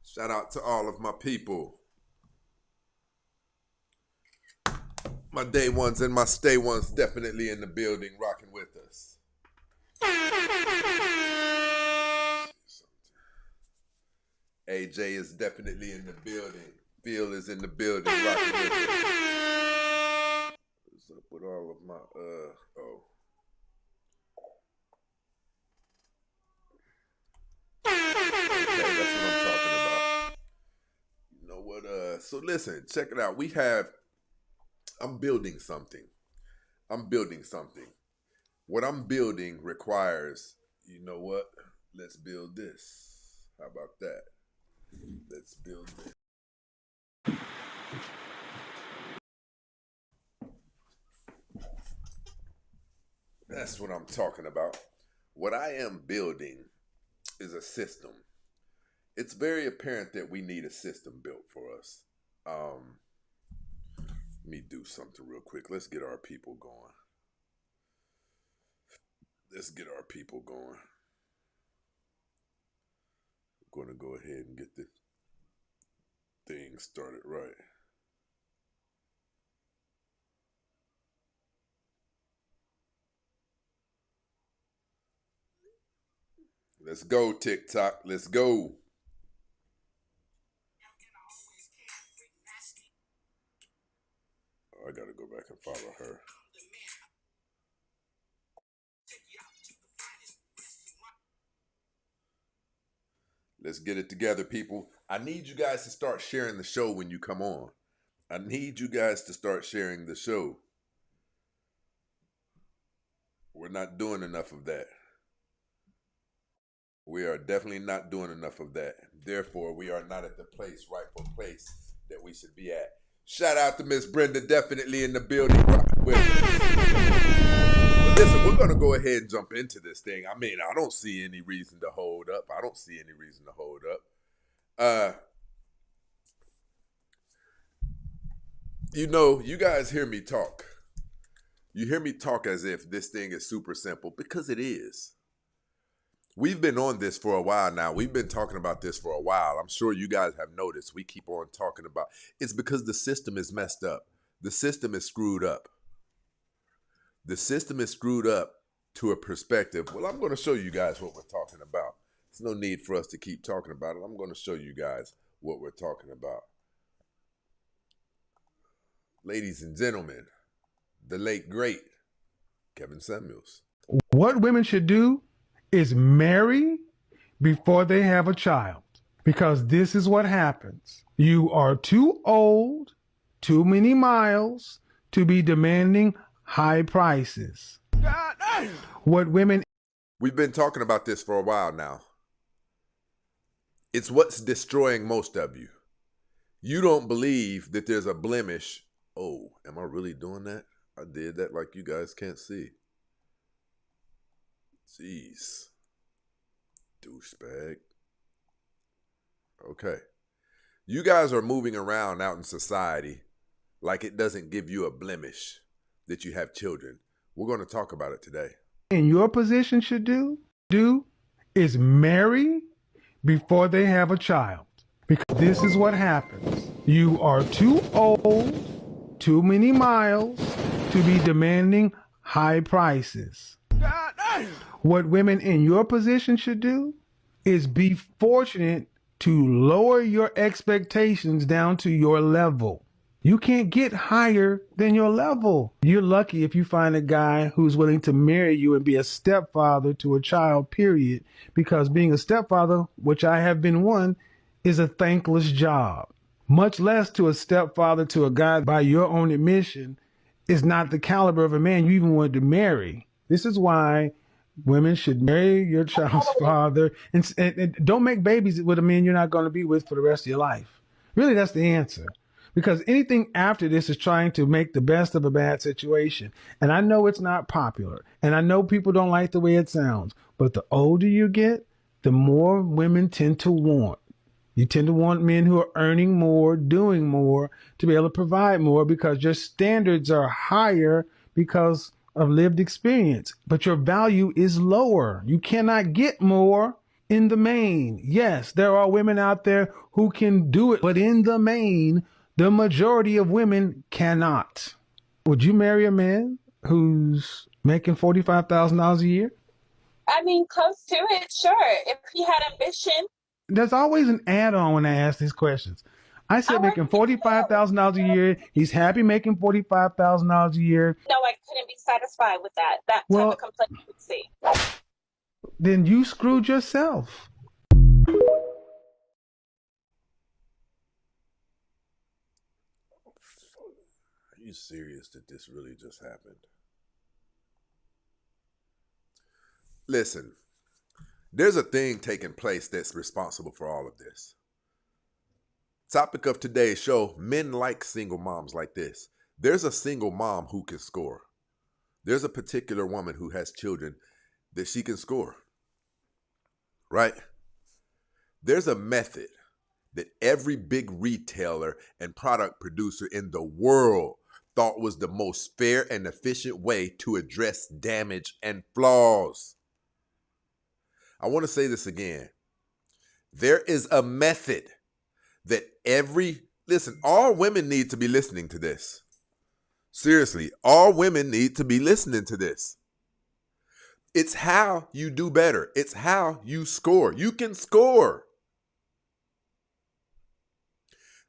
Shout out to all of my people. My day ones and my stay ones definitely in the building, rocking with us. AJ is definitely in the building. Phil is in the building, rocking with us. What's up with all of my oh. Okay, that's what I'm talking about. You know what? So listen, check it out. I'm building something. I'm building something. What I'm building requires, you know what? Let's build this. How about that? Let's build this. That's what I'm talking about. What I am building is a system. It's very apparent that we need a system built for us. Let me do something real quick. Let's get our people going. Let's get our people going. We're going to go ahead and get the thing started right. Let's go, TikTok. Let's go. Oh, I got to go back and follow her. Let's get it together, people. I need you guys to start sharing the show when you come on. I need you guys to start sharing the show. We're not doing enough of that. We are definitely not doing enough of that. Therefore, we are not at the rightful place that we should be at. Shout out to Miss Brenda, definitely in the building. But listen, we're going to go ahead and jump into this thing. I mean, I don't see any reason to hold up. You know, you guys hear me talk. You hear me talk as if this thing is super simple, because it is. We've been on this for a while now. We've been talking about this for a while. I'm sure you guys have noticed. We keep on talking about it's because the system is messed up. The system is screwed up. The system is screwed up to a perspective. Well, I'm going to show you guys what we're talking about. There's no need for us to keep talking about it. I'm going to show you guys what we're talking about. Ladies and gentlemen, the late, great Kevin Samuels. What women should do is marry before they have a child, because this is what happens. You are too old, too many miles to be demanding high prices. What women... We've been talking about this for a while now. It's what's destroying most of you. You don't believe that there's a blemish. Oh, am I really doing that? I did that like you guys can't see. Jeez. Douchebag. Okay. You guys are moving around out in society like it doesn't give you a blemish that you have children. We're going to talk about it today. In your position should do is marry before they have a child. Because this is what happens. You are too old, too many miles to be demanding high prices. What women in your position should do is be fortunate to lower your expectations down to your level. You can't get higher than your level. You're lucky if you find a guy who's willing to marry you and be a stepfather to a child, period. Because being a stepfather, which I have been one, is a thankless job. Much less to a stepfather to a guy by your own admission is not the caliber of a man you even wanted to marry. This is why women should marry your child's father and don't make babies with a man you're not going to be with for the rest of your life. Really, that's the answer. Because anything after this is trying to make the best of a bad situation. And I know it's not popular. And I know people don't like the way it sounds. But the older you get, the more women tend to want. You tend to want men who are earning more, doing more, to be able to provide more, because your standards are higher because of lived experience. But your value is lower. You cannot get more In the main, yes, there are women out there who can do it, but in the main, the majority of women cannot. Would you marry a man who's making $45,000 a year? I mean, close to it, sure. If he had ambition, There's always an add-on when I ask these questions. I I said like making it. $45,000 a year. He's happy making $45,000 a year. No, I couldn't be satisfied with that type of Well, complacency. then you screwed yourself. Are you serious that this really just happened? Listen, there's a thing taking place that's responsible for all of this. Topic of today's show, men like single moms like this. There's a single mom who can score. There's a particular woman who has children that she can score. Right? There's a method that every big retailer and product producer in the world thought was the most fair and efficient way to address damage and flaws. I want to say this again. There is a method that all women need to be listening to this. Seriously, all women need to be listening to this. It's how you do better. It's how you score. You can score.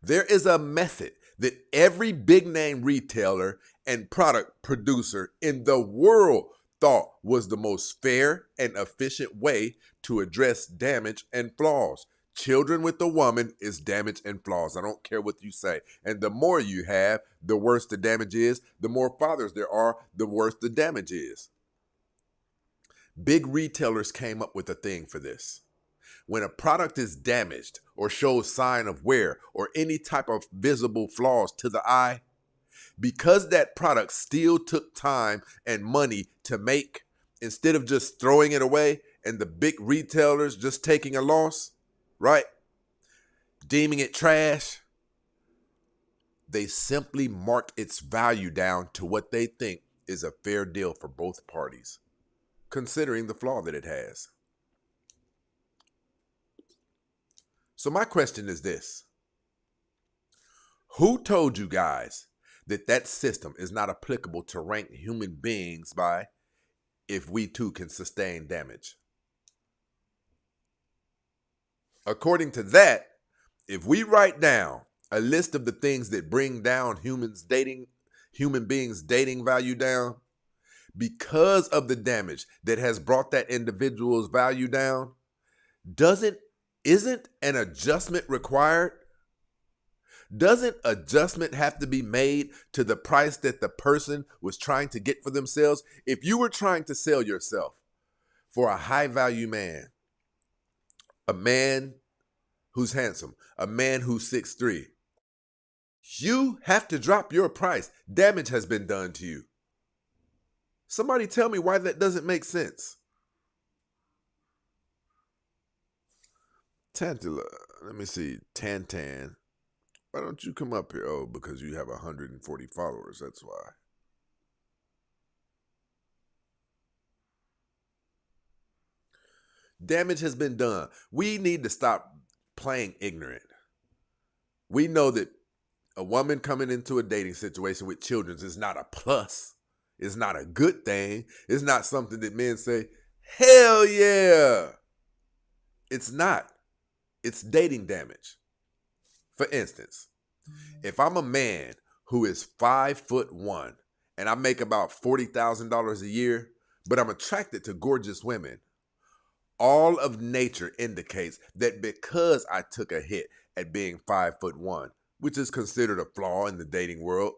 There is a method that every big name retailer and product producer in the world thought was the most fair and efficient way to address damage and flaws. Children with a woman is damage and flaws. I don't care what you say. And the more you have, the worse the damage is. The more fathers there are, the worse the damage is. Big retailers came up with a thing for this. When a product is damaged or shows sign of wear or any type of visible flaws to the eye, because that product still took time and money to make, instead of just throwing it away and the big retailers just taking a loss, right? Deeming it trash, they simply marked its value down to what they think is a fair deal for both parties, considering the flaw that it has. So my question is this. Who told you guys that system is not applicable to rank human beings by if we too can sustain damage? According to that, if we write down a list of the things that bring down human beings' dating value down, because of the damage that has brought that individual's value down, isn't an adjustment required? Doesn't adjustment have to be made to the price that the person was trying to get for themselves? If you were trying to sell yourself for a high value man, a man who's handsome, a man who's 6'3", you have to drop your price. Damage has been done to you. Somebody tell me why that doesn't make sense. Tantala, let me see, Tantan. Why don't you come up here? Oh, because you have 140 followers, that's why. Damage has been done. We need to stop playing ignorant. We know that a woman coming into a dating situation with children is not a plus. It's not a good thing. It's not something that men say, hell yeah. It's not. It's dating damage. For instance, if I'm a man who is 5'1" and I make about $40,000 a year, but I'm attracted to gorgeous women, all of nature indicates that because I took a hit at being 5'1", which is considered a flaw in the dating world,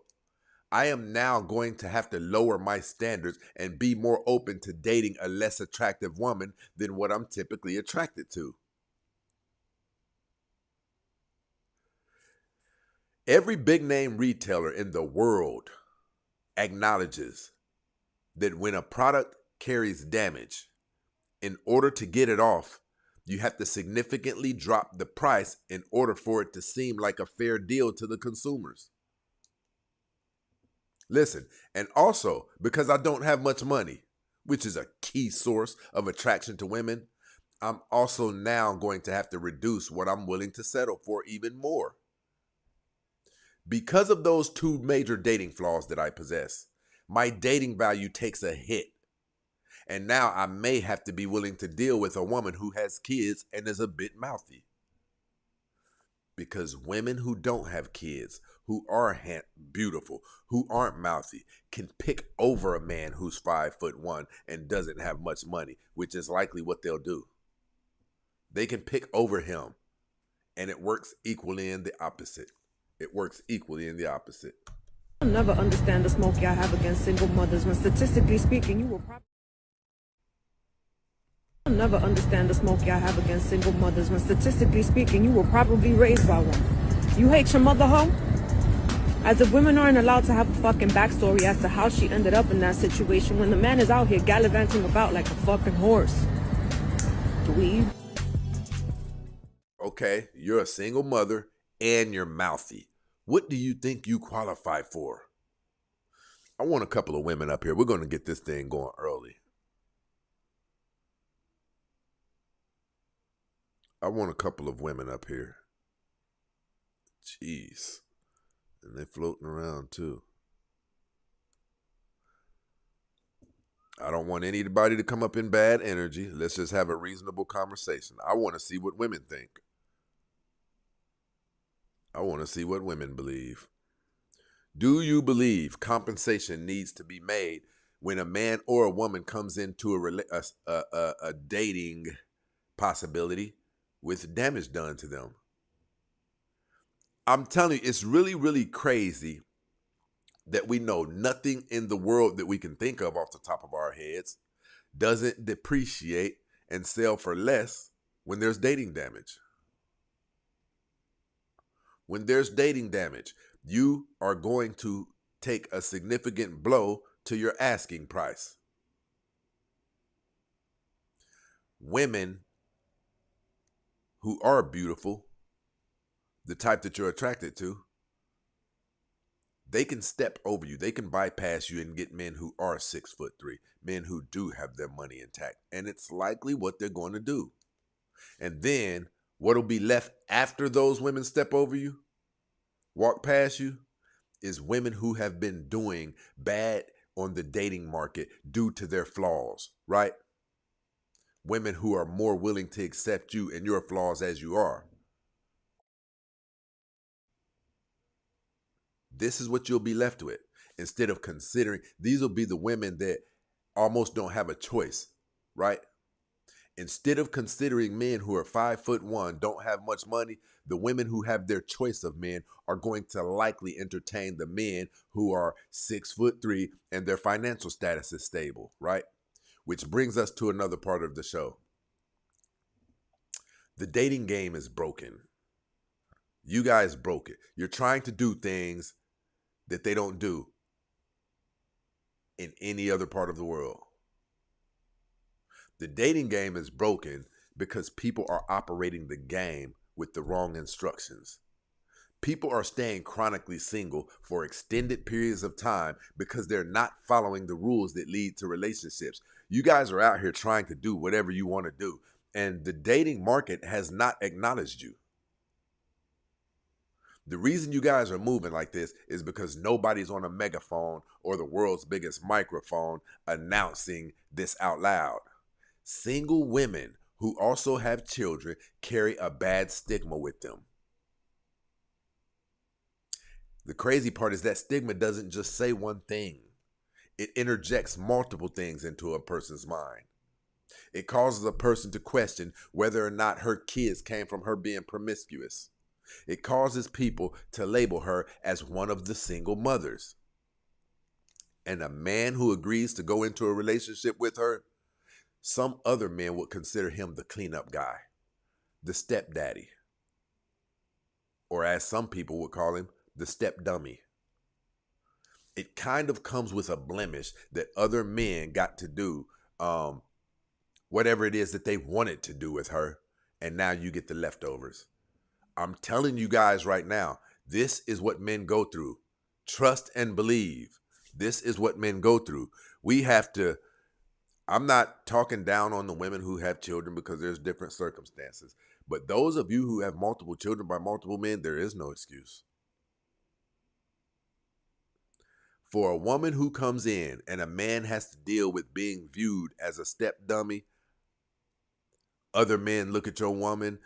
I am now going to have to lower my standards and be more open to dating a less attractive woman than what I'm typically attracted to. Every big name retailer in the world acknowledges that when a product carries damage, in order to get it off, you have to significantly drop the price in order for it to seem like a fair deal to the consumers. Listen, and also because I don't have much money, which is a key source of attraction to women, I'm also now going to have to reduce what I'm willing to settle for even more. Because of those two major dating flaws that I possess, my dating value takes a hit. And now I may have to be willing to deal with a woman who has kids and is a bit mouthy. Because women who don't have kids, who are beautiful, who aren't mouthy, can pick over a man who's 5'1" and doesn't have much money, which is likely what they'll do. They can pick over him, and it works equally in the opposite. It works equally in the opposite. I'll never understand the smoke y'all have against single mothers when statistically speaking you will probably I'll never understand the smoke y'all have against single mothers when statistically speaking you were probably raised by one. You hate your mother, hoe? As if women aren't allowed to have a fucking backstory as to how she ended up in that situation when the man is out here gallivanting about like a fucking horse. Dweeb. Okay, you're a single mother and you're mouthy. What do you think you qualify for? I want a couple of women up here. We're going to get this thing going early. I want a couple of women up here. Jeez. And they're floating around too. I don't want anybody to come up in bad energy. Let's just have a reasonable conversation. I want to see what women think. I want to see what women believe. Do you believe compensation needs to be made when a man or a woman comes into a dating possibility with damage done to them? I'm telling you, it's really, really crazy that we know nothing in the world that we can think of off the top of our heads doesn't depreciate and sell for less when there's dating damage. When there's dating damage, you are going to take a significant blow to your asking price. Women who are beautiful, the type that you're attracted to, they can step over you. They can bypass you and get men who are 6'3", men who do have their money intact. And it's likely what they're going to do. And then what'll be left after those women step over you, walk past you, is women who have been doing bad on the dating market due to their flaws, right? Women who are more willing to accept you and your flaws as you are. This is what you'll be left with. Instead of considering, these will be the women that almost don't have a choice, right? Instead of considering men who are 5'1", don't have much money, the women who have their choice of men are going to likely entertain the men who are 6'3" and their financial status is stable, right? Which brings us to another part of the show. The dating game is broken. You guys broke it. You're trying to do things that they don't do in any other part of the world. The dating game is broken because people are operating the game with the wrong instructions. People are staying chronically single for extended periods of time because they're not following the rules that lead to relationships. You guys are out here trying to do whatever you want to do, and the dating market has not acknowledged you. The reason you guys are moving like this is because nobody's on a megaphone or the world's biggest microphone announcing this out loud. Single women who also have children carry a bad stigma with them. The crazy part is that stigma doesn't just say one thing. It interjects multiple things into a person's mind. It causes a person to question whether or not her kids came from her being promiscuous. It causes people to label her as one of the single mothers. And a man who agrees to go into a relationship with her, some other men would consider him the cleanup guy, the stepdaddy, or as some people would call him, the step dummy. It kind of comes with a blemish that other men got to do whatever it is that they wanted to do with her, and now you get the leftovers. I'm telling you guys right now, this is what men go through. Trust and believe. This is what men go through. We have to I'm not talking down on the women who have children because there's different circumstances. But those of you who have multiple children by multiple men, there is no excuse. For a woman who comes in and a man has to deal with being viewed as a step dummy, other men look at your woman,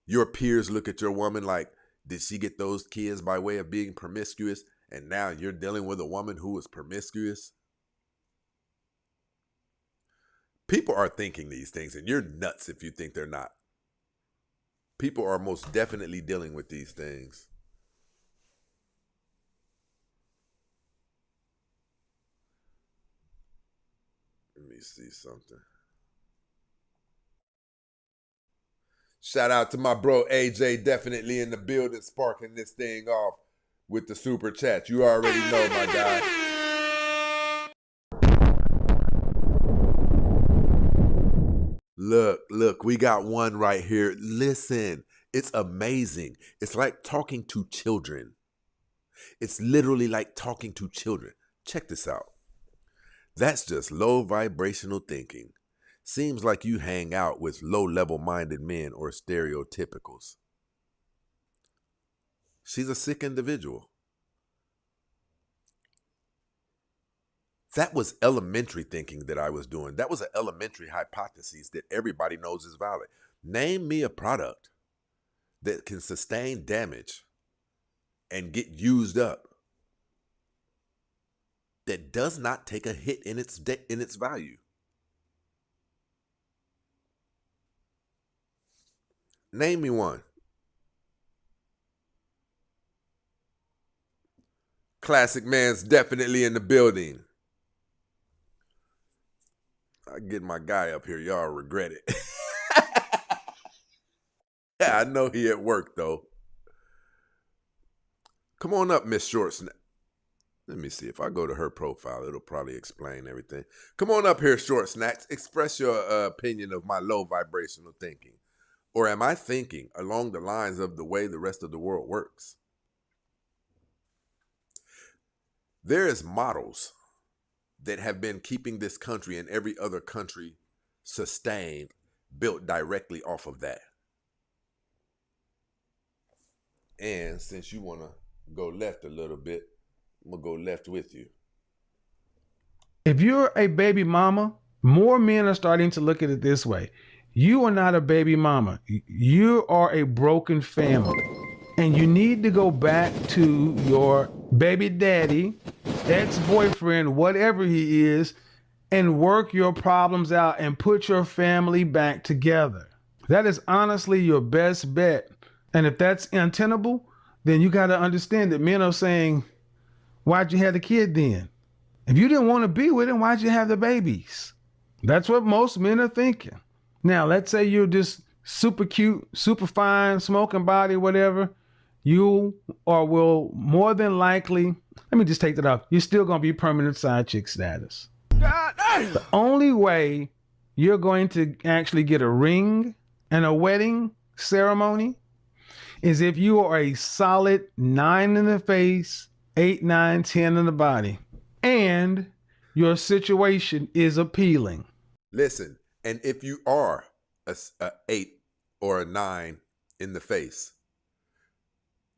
your peers look at your woman like, did she get those kids by way of being promiscuous? And now you're dealing with a woman who is promiscuous? People are thinking these things, and you're nuts if you think they're not. People are most definitely dealing with these things. Let me see something. Shout out to my bro AJ, definitely in the building, sparking this thing off with the super chat. You already know, my guy. Look, we got one right here. Listen, it's amazing. It's like talking to children. It's literally like talking to children. Check this out. That's just low vibrational thinking. Seems like you hang out with low-level minded men or stereotypicals. She's a sick individual. That was elementary thinking that I was doing. That was an elementary hypothesis that everybody knows is valid. Name me a product that can sustain damage and get used up that does not take a hit in its value. Name me one. Classic man's definitely in the building. I get my guy up here. Y'all regret it. Yeah, I know he at work though. Come on up, Miss Short Snap. Let me see. If I go to her profile, it'll probably explain everything. Come on up here, Short Snacks. Express your opinion of my low vibrational thinking. Or am I thinking along the lines of the way the rest of the world works? There is models that have been keeping this country and every other country sustained, built directly off of that. And since you want to go left a little bit, I'm going to go left with you. If you're a baby mama, more men are starting to look at it this way. You are not a baby mama. You are a broken family. And you need to go back to your baby daddy, ex-boyfriend, whatever he is, and work your problems out and put your family back together. That is honestly your best bet. And if that's untenable, then you got to understand that men are saying, why'd you have the kid then? If you didn't want to be with him, why'd you have the babies? That's what most men are thinking. Now, let's say you're just super cute, super fine, smoking body, whatever. You will more than likely, let me just take that off. You're still going to be permanent side chick status. The only way you're going to actually get a ring and a wedding ceremony is if you are a solid 9 in the face, 8, 9, 10 in the body, and your situation is appealing. Listen, and if you are a 8 or a 9 in the face,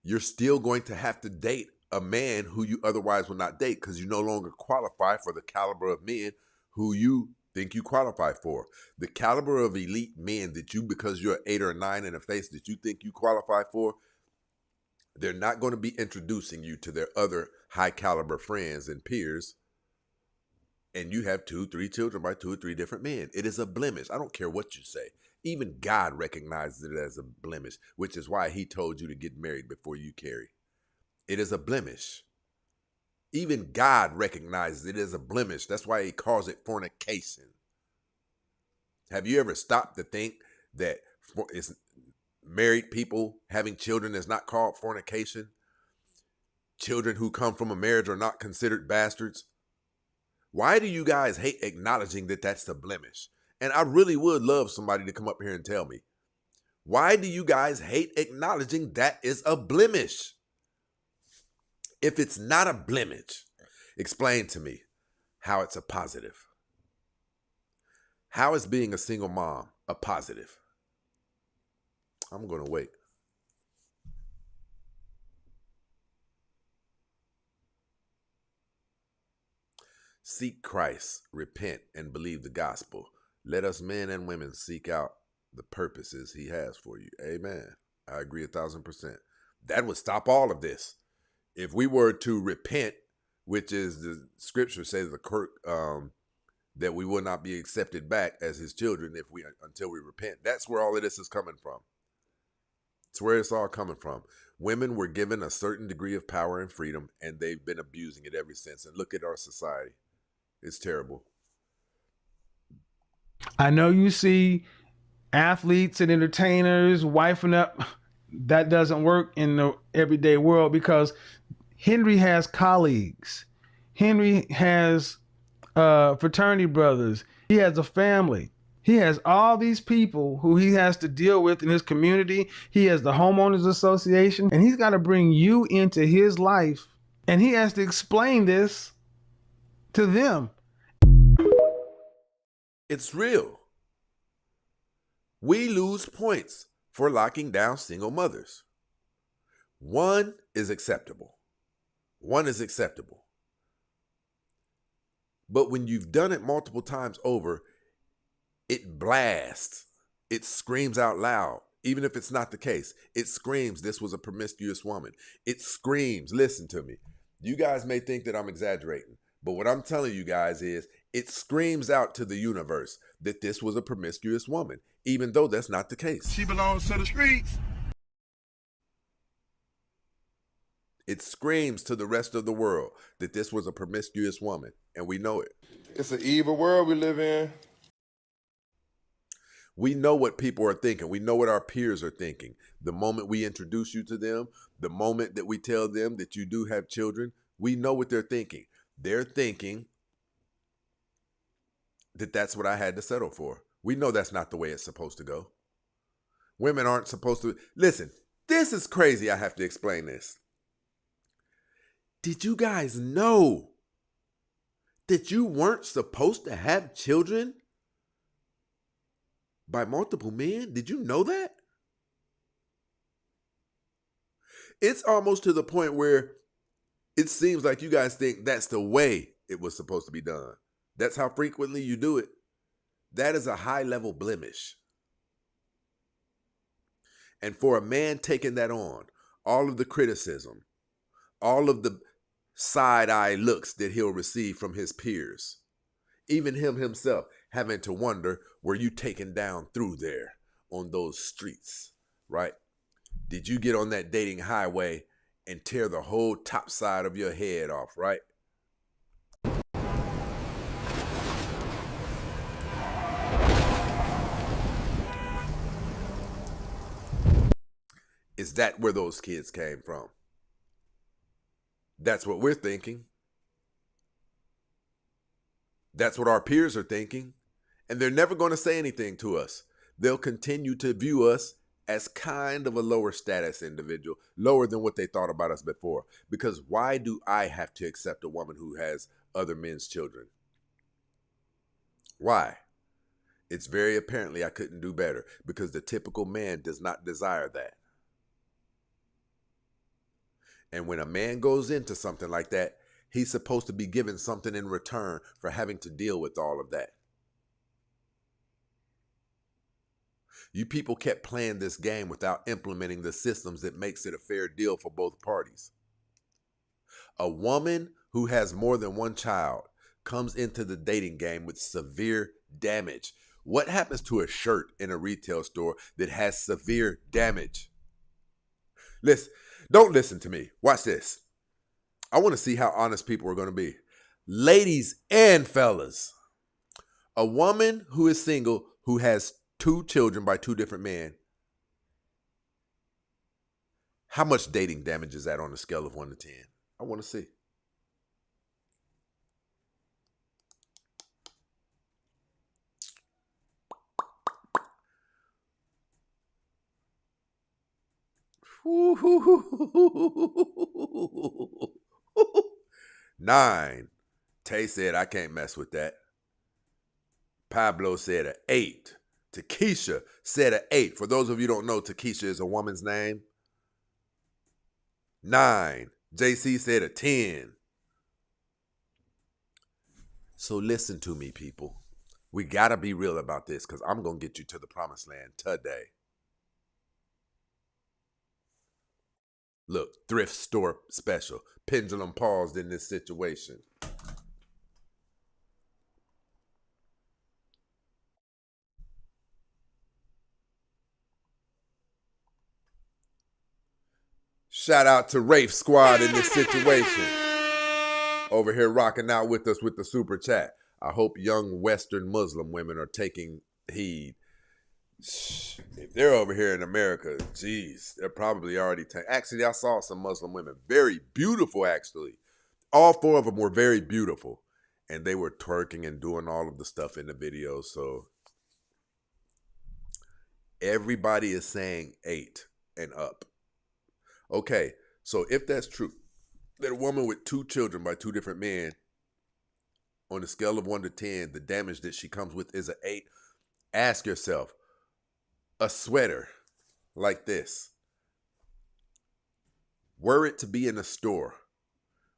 you're still going to have to date a man who you otherwise would not date because you no longer qualify for the caliber of men who you think you qualify for. The caliber of elite men that you, because you're 8 or 9 in the face, that you think you qualify for, they're not going to be introducing you to their other high caliber friends and peers. And you have 2, 3 children by 2 or 3 different men. It is a blemish. I don't care what you say. Even God recognizes it as a blemish, which is why he told you to get married before you carry. It is a blemish. Even God recognizes it as a blemish. That's why he calls it fornication. Have you ever stopped to think that it's married people having children is not called fornication? Children who come from a marriage are not considered bastards? Why do you guys hate acknowledging that that's the blemish? And I really would love somebody to come up here and tell me, why do you guys hate acknowledging that is a blemish? If it's not a blemish, explain to me how it's a positive. How is being a single mom a positive? I'm going to wait. Seek Christ, repent, and believe the gospel. Let us men and women seek out the purposes he has for you. Amen. I agree 1,000%. That would stop all of this. If we were to repent, which is the scripture says that we will not be accepted back as his children until we repent. That's where all of this is coming from. It's where it's all coming from. Women were given a certain degree of power and freedom, and they've been abusing it ever since. And look at our society. It's terrible. I know you see athletes and entertainers wifing up. That doesn't work in the everyday world because Henry has colleagues. Henry has fraternity brothers. He has a family. He has all these people who he has to deal with in his community. He has the homeowners association, and he's got to bring you into his life, and he has to explain this to them. It's real. We lose points for locking down single mothers. One is acceptable. One is acceptable. But when you've done it multiple times over, it blasts. It screams out loud. Even if it's not the case, it screams this was a promiscuous woman. It screams, listen to me. You guys may think that I'm exaggerating, but what I'm telling you guys is it screams out to the universe that this was a promiscuous woman, even though that's not the case. She belongs to the streets. It screams to the rest of the world that this was a promiscuous woman, and we know it. It's an evil world we live in. We know what people are thinking. We know what our peers are thinking. The moment we introduce you to them, the moment that we tell them that you do have children, we know what they're thinking. They're thinking that that's what I had to settle for. We know that's not the way it's supposed to go. Women aren't supposed to. Listen, this is crazy. I have to explain this. Did you guys know that you weren't supposed to have children by multiple men? Did you know that? It's almost to the point where it seems like you guys think that's the way it was supposed to be done. That's how frequently you do it. That is a high-level blemish. And for a man taking that on, all of the criticism, all of the side-eye looks that he'll receive from his peers, even him himself having to wonder, were you taken down through there on those streets, right? Did you get on that dating highway and tear the whole top side of your head off, right? Is that where those kids came from? That's what we're thinking. That's what our peers are thinking. And they're never going to say anything to us. They'll continue to view us as kind of a lower status individual, lower than what they thought about us before. Because why do I have to accept a woman who has other men's children? Why? It's very apparently I couldn't do better, because the typical man does not desire that. And when a man goes into something like that, he's supposed to be given something in return for having to deal with all of that. You people kept playing this game without implementing the systems that makes it a fair deal for both parties. A woman who has more than one child comes into the dating game with severe damage. What happens to a shirt in a retail store that has severe damage? Listen, don't listen to me. Watch this. I want to see how honest people are going to be. Ladies and fellas, a woman who is single, who has 2 children by 2 different men, how much dating damage is that on a scale of 1 to 10? I want to see. Nine. Tay said, I can't mess with that. Pablo said an 8. Takesha said an 8. For those of you who don't know, Takesha is a woman's name. 9. JC said a 10. So listen to me, people. We got to be real about this because I'm going to get you to the promised land today. Look, thrift store special. Pendulum paused in this situation. Shout out to Rafe Squad in this situation. Over here rocking out with us with the super chat. I hope young Western Muslim women are taking heed. If they're over here in America, geez, they're probably already actually, I saw some Muslim women. Very beautiful, actually. All 4 of them were very beautiful. And they were twerking and doing all of the stuff in the video. So everybody is saying 8 and up. Okay, so if that's true, that a woman with 2 children by 2 different men, on a scale of 1 to 10, the damage that she comes with is an 8. Ask yourself, a sweater like this, were it to be in a store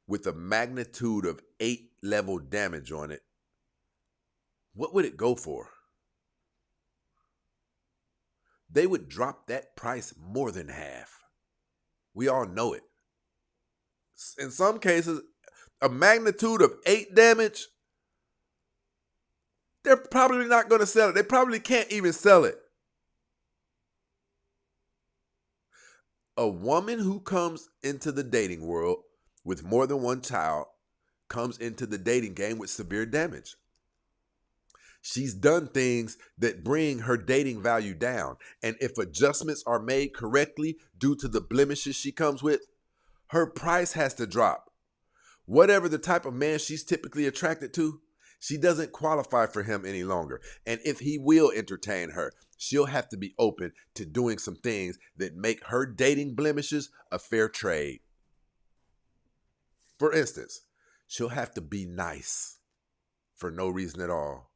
with a magnitude of 8 level damage on it, what would it go for? They would drop that price more than half. We all know it. In some cases, a magnitude of 8 damage, they're probably not going to sell it. They probably can't even sell it. A woman who comes into the dating world with more than 1 child comes into the dating game with severe damage. She's done things that bring her dating value down. And if adjustments are made correctly due to the blemishes she comes with, her price has to drop. Whatever the type of man she's typically attracted to, she doesn't qualify for him any longer. And if he will entertain her, she'll have to be open to doing some things that make her dating blemishes a fair trade. For instance, she'll have to be nice for no reason at all.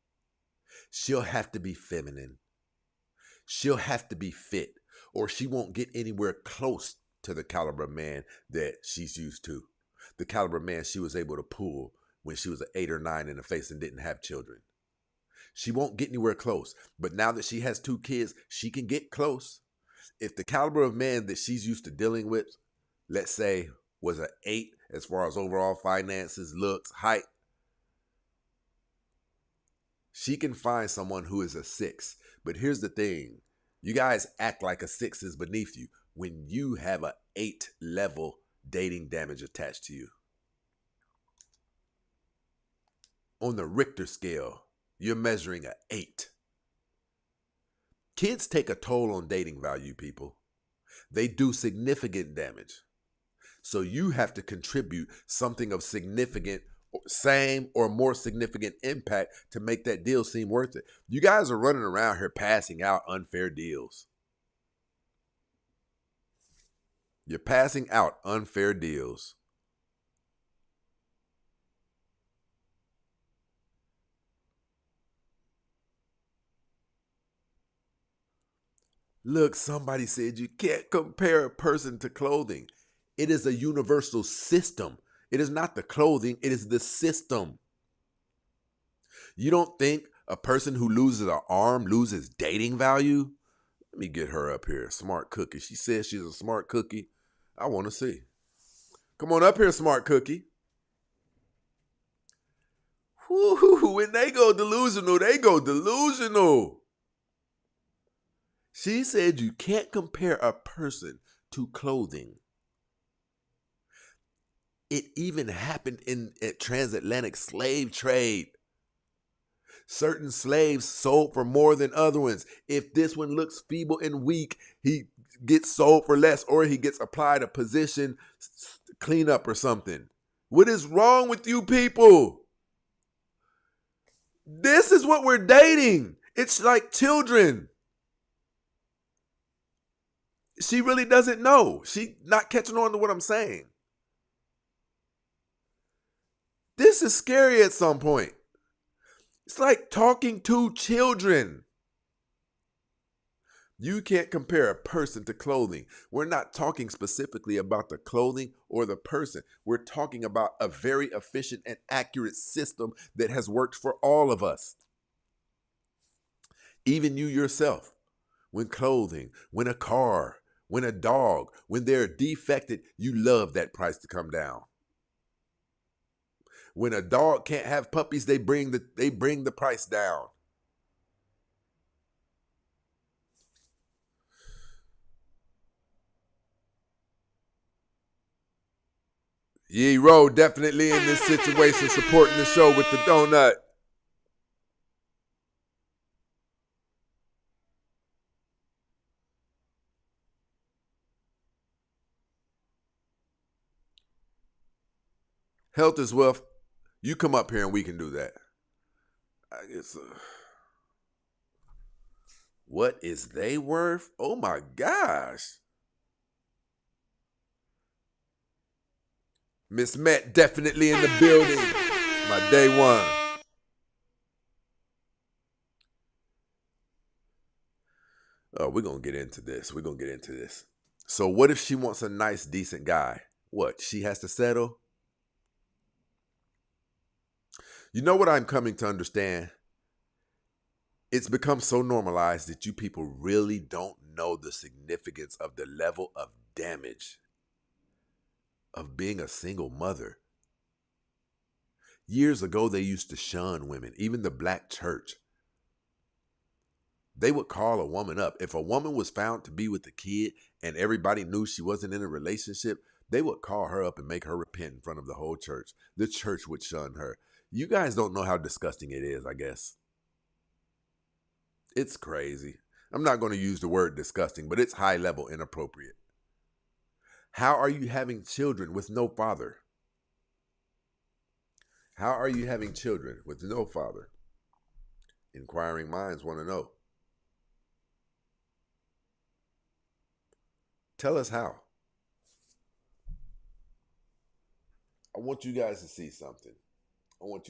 She'll have to be feminine. She'll have to be fit, or she won't get anywhere close to the caliber of man that she's used to. The caliber of man she was able to pull when she was an 8 or 9 in the face and didn't have children. She won't get anywhere close. But now that she has 2 kids, she can get close. If the caliber of man that she's used to dealing with, let's say, was an 8 as far as overall finances, looks, height, she can find someone who is a 6. But here's the thing. You guys act like a 6 is beneath you when you have an 8 level dating damage attached to you. On the Richter scale, you're measuring an 8. Kids take a toll on dating value, people. They do significant damage. So you have to contribute something of significant, same or more significant impact to make that deal seem worth it. You guys are running around here passing out unfair deals. You're passing out unfair deals. Look, somebody said you can't compare a person to clothing. It is a universal system. It is not the clothing, it is the system. You don't think a person who loses an arm loses dating value? Let me get her up here. Smart Cookie. She says she's a smart cookie. I want to see. Come on up here, Smart Cookie. Woo-hoo, when they go delusional, they go delusional. She said you can't compare a person to clothing. It even happened in transatlantic slave trade. Certain slaves sold for more than other ones. If this one looks feeble and weak, he gets sold for less, or he gets applied a position cleanup or something. What is wrong with you people? This is what we're dating. It's like children. She really doesn't know. She's not catching on to what I'm saying. This is scary at some point. It's like talking to children. You can't compare a person to clothing. We're not talking specifically about the clothing or the person. We're talking about a very efficient and accurate system that has worked for all of us. Even you yourself. When clothing, when a car, when a dog, when they're defected, you love that price to come down. When a dog can't have puppies, they bring the price down. Yee Rowe definitely in this situation supporting the show with the donut. Health is wealth. You come up here and we can do that. I guess. What is they worth? Oh my gosh. Miss Matt definitely in the building. My day one. Oh, we're going to get into this. So what if she wants a nice, decent guy? What, she has to settle? You know what I'm coming to understand? It's become so normalized that you people really don't know the significance of the level of damage of being a single mother. Years ago, they used to shun women, even the black church. They would call a woman up. If a woman was found to be with a kid and everybody knew she wasn't in a relationship, they would call her up and make her repent in front of the whole church. The church would shun her. You guys don't know how disgusting it is, I guess. It's crazy. I'm not going to use the word disgusting, but it's high level inappropriate. How are you having children with no father? How are you having children with no father? Inquiring minds want to know. Tell us how. I want you guys to see something. I'll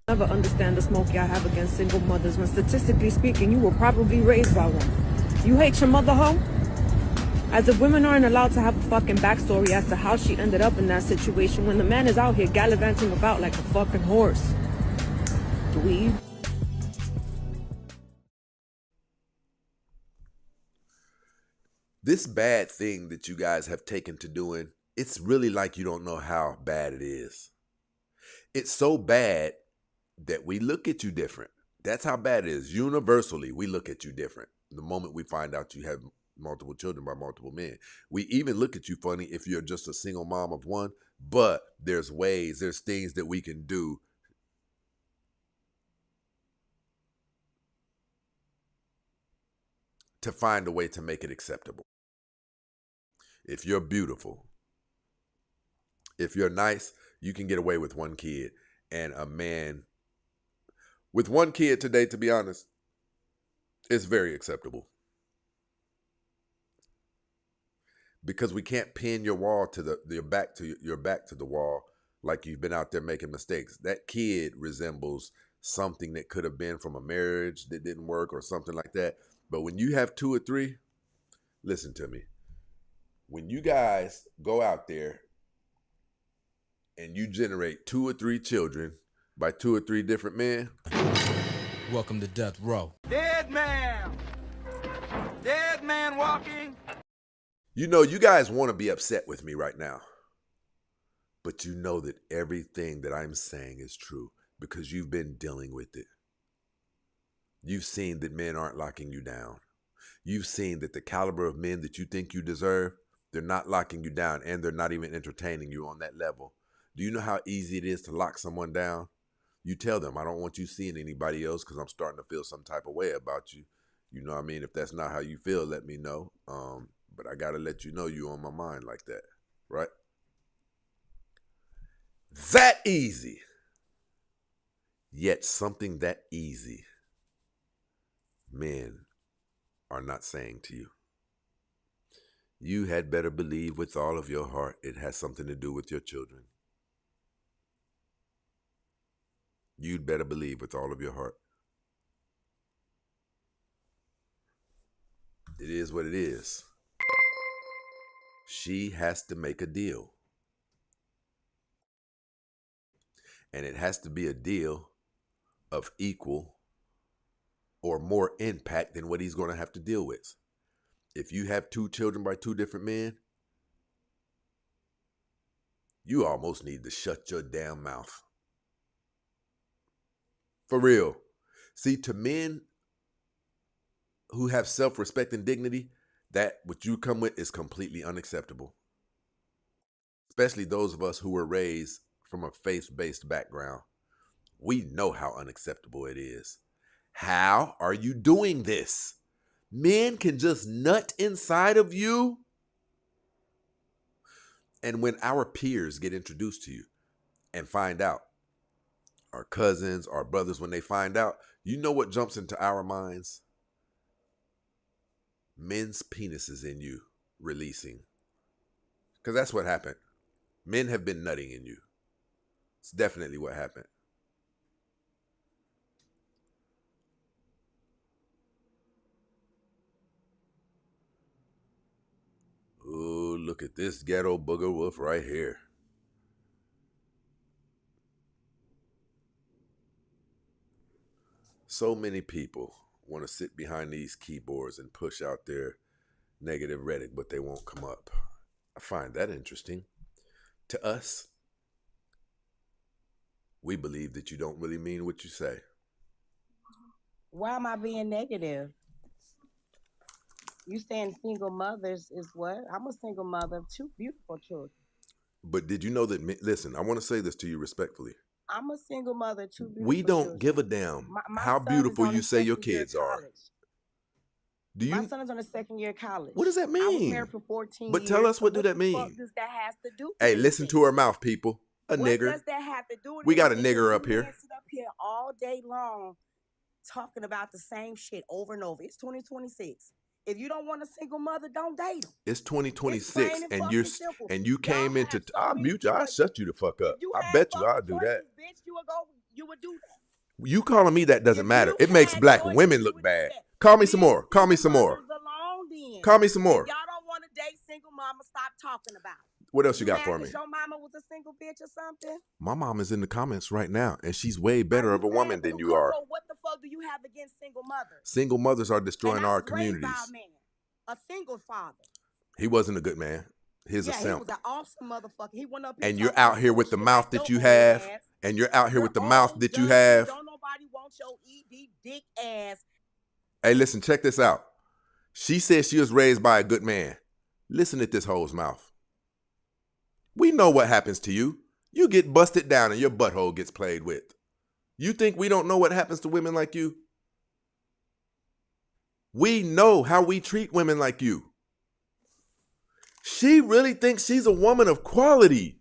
never understand the smoke y'all have against single mothers when statistically speaking, you were probably raised by one. You hate your mother, hoe? As if women aren't allowed to have a fucking backstory as to how she ended up in that situation when the man is out here gallivanting about like a fucking horse. Dweeb. This bad thing that you guys have taken to doing, it's really like you don't know how bad it is. It's so bad that we look at you different. That's how bad it is. Universally, we look at you different the moment we find out you have multiple children by multiple men. We even look at you funny if you're just a single mom of one, but there's things that we can do to find a way to make it acceptable. If you're beautiful, if you're nice, you can get away with one kid. And a man with one kid today, to be honest, is very acceptable. Because we can't pin your wall to your back to the wall like you've been out there making mistakes. That kid resembles something that could have been from a marriage that didn't work or something like that. But when you have 2 or 3, listen to me. When you guys go out there and you generate 2 or 3 children by 2 or 3 different men. Welcome to Death Row. Dead man walking. You know, you guys want to be upset with me right now. But you know that everything that I'm saying is true because you've been dealing with it. You've seen that men aren't locking you down. You've seen that the caliber of men that you think you deserve, they're not locking you down, and they're not even entertaining you on that level. Do you know how easy it is to lock someone down? You tell them, I don't want you seeing anybody else because I'm starting to feel some type of way about you. You know what I mean? If that's not how you feel, let me know. But I got to let you know you on my mind like that, right? That easy. Yet something that easy, men are not saying to you. You had better believe with all of your heart it has something to do with your children. You'd better believe with all of your heart. It is what it is. She has to make a deal. And it has to be a deal of equal or more impact than what he's going to have to deal with. If you have 2 children by 2 different men, you almost need to shut your damn mouth. For real. See, to men who have self-respect and dignity, that what you come with is completely unacceptable. Especially those of us who were raised from a faith-based background. We know how unacceptable it is. How are you doing this? Men can just nut inside of you. And when our peers get introduced to you and find out, our cousins, our brothers, when they find out, you know what jumps into our minds? Men's penises in you releasing. Because that's what happened. Men have been nutting in you. It's definitely what happened. Oh, look at this ghetto booger wolf right here. So many people want to sit behind these keyboards and push out their negative rhetoric, but they won't come up. I find that interesting. To us, we believe that you don't really mean what you say. Why am I being negative? You saying single mothers is what? I'm a single mother of 2 beautiful children. But did you know that, listen, I want to say this to you respectfully. I'm a single mother of 2 beautiful We don't children. give a damn My how son beautiful is on you his say your second year kids of are. college. Do My you? son is on his 2nd year of college. What does that I was mean? married for 14 But years. tell us, what do the that mean? fuck does that have to do with Hey, listen anything? to her mouth, people. A What nigger. does that have to do with We got a anything? nigger You up here. men sit up here all day long talking about the same shit over and over. It's 2026. If you don't want a single mother, don't date them. It's It's plain 2026, and and fucking simple. you Y'all came into. have so I'll many mute you. I'll choices. shut you the fuck If up. you I had bet you I'll fucking do that. choices, bitch, you would do that. You calling me that doesn't If matter. you It makes had black choices, women you look would do bad. that. Call me some Leave more. Call me some single more. mothers alone then. Call me some more. If y'all don't want to date single mama, stop talking about it. What else you got for mad me? 'cause your mama was a single bitch or something? My mom is in the comments right now, and she's way better of a woman than you are. So what the fuck do you have against single mothers? Single mothers are destroying And I our was raised by communities. a man, a single father. He wasn't a good man. He's a He simp. was an awesome motherfucker. He went up here And you're talking out here with the bullshit mouth like that your you old have. ass. And you're out here with the You're mouth old, that you dusty, have. Don't nobody want your ED dick ass. Hey, listen, check this out. She said she was raised by a good man. Listen at this hoe's mouth. We know what happens to you. You get busted down and your butthole gets played with. You think we don't know what happens to women like you? We know how we treat women like you. She really thinks she's a woman of quality.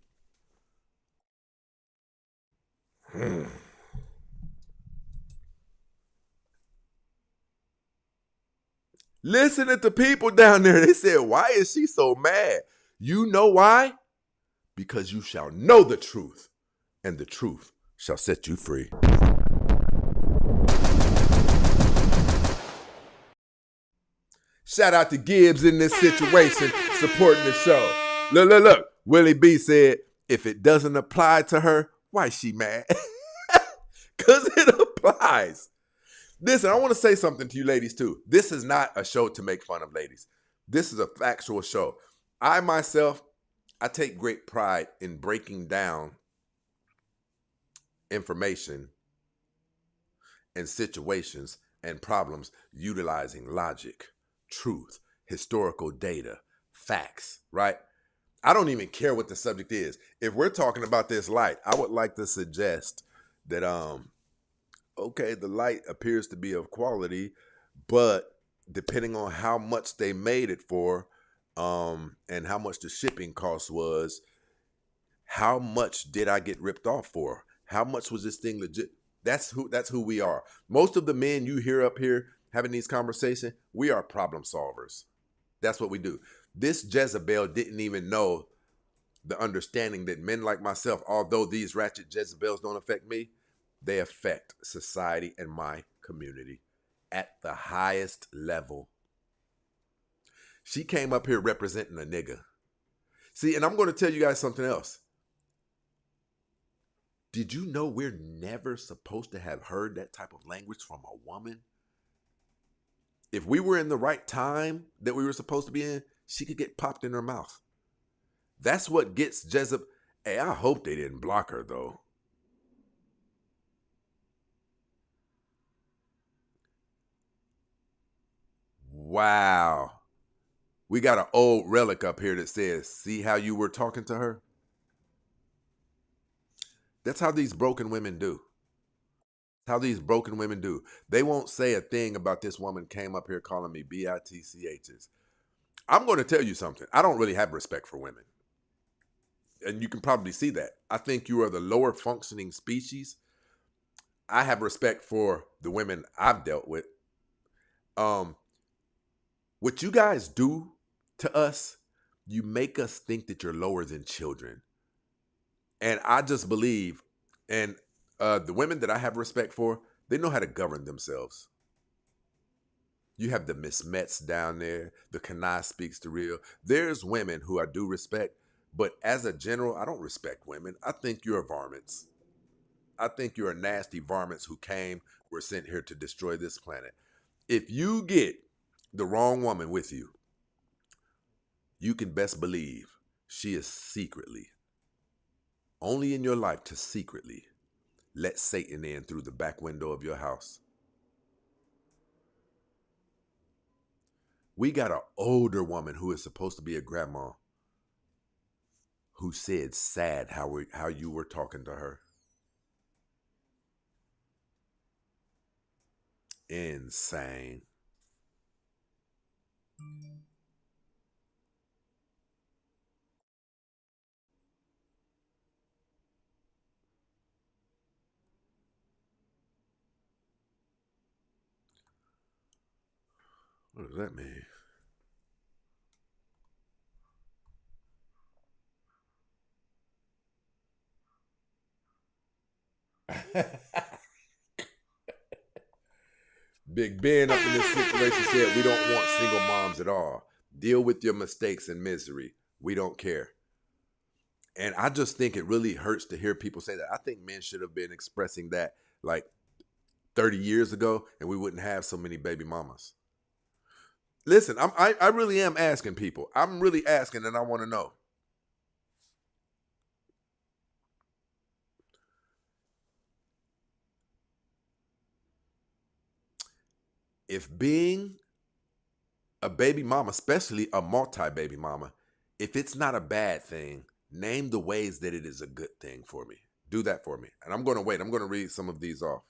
Listen at the people down there. They said, why is she so mad? You know why? Because you shall know the truth, and the truth shall set you free. Shout out to Gibbs in this situation, supporting the show. Look. Willie B said, if it doesn't apply to her, why is she mad? Because it applies. Listen, I want to say something to you ladies too. This is not a show to make fun of ladies. This is a factual show. I myself, I take great pride in breaking down information and situations and problems utilizing logic, truth, historical data, facts, right? I don't even care what the subject is. If we're talking about this light, I would like to suggest that, okay, the light appears to be of quality, but depending on how much they made it for, and how much the shipping cost was, how much did I get ripped off for? How much was this thing legit? That's who we are. Most of the men you hear up here having these conversations, we are problem solvers. That's what we do. This Jezebel didn't even know the understanding that men like myself, although these ratchet Jezebels don't affect me, they affect society and my community at the highest level. She came up here representing a nigga. See, and I'm going to tell you guys something else. Did you know we're never supposed to have heard that type of language from a woman? If we were in the right time that we were supposed to be in, she could get popped in her mouth. That's what gets Jezebel. Hey, I hope they didn't block her, though. Wow. We got an old relic up here that says, see how you were talking to her? That's how these broken women do. How these broken women do. They won't say a thing about this woman came up here calling me bitchs. I'm going to tell you something. I don't really have respect for women. And you can probably see that. I think you are the lower functioning species. I have respect for the women I've dealt with. What you guys do to us, you make us think that you're lower than children. And I just believe, and the women that I have respect for, they know how to govern themselves. You have the Miss Mets down there, the Kanai speaks the real. There's women who I do respect, but as a general, I don't respect women. I think you're varmints. I think you're nasty varmints who were sent here to destroy this planet. If you get the wrong woman with you, you can best believe she is secretly, only in your life to secretly let Satan in through the back window of your house. We got an older woman who is supposed to be a grandma who said sad how you were talking to her. Insane. What does that mean? Big Ben up in this situation said, we don't want single moms at all. Deal with your mistakes and misery. We don't care. And I just think it really hurts to hear people say that. I think men should have been expressing that like 30 years ago, and we wouldn't have so many baby mamas. Listen, I really am asking people. I'm really asking, and I want to know. If being a baby mama, especially a multi-baby mama, if it's not a bad thing, name the ways that it is a good thing for me. Do that for me. And I'm going to wait. I'm going to read some of these off.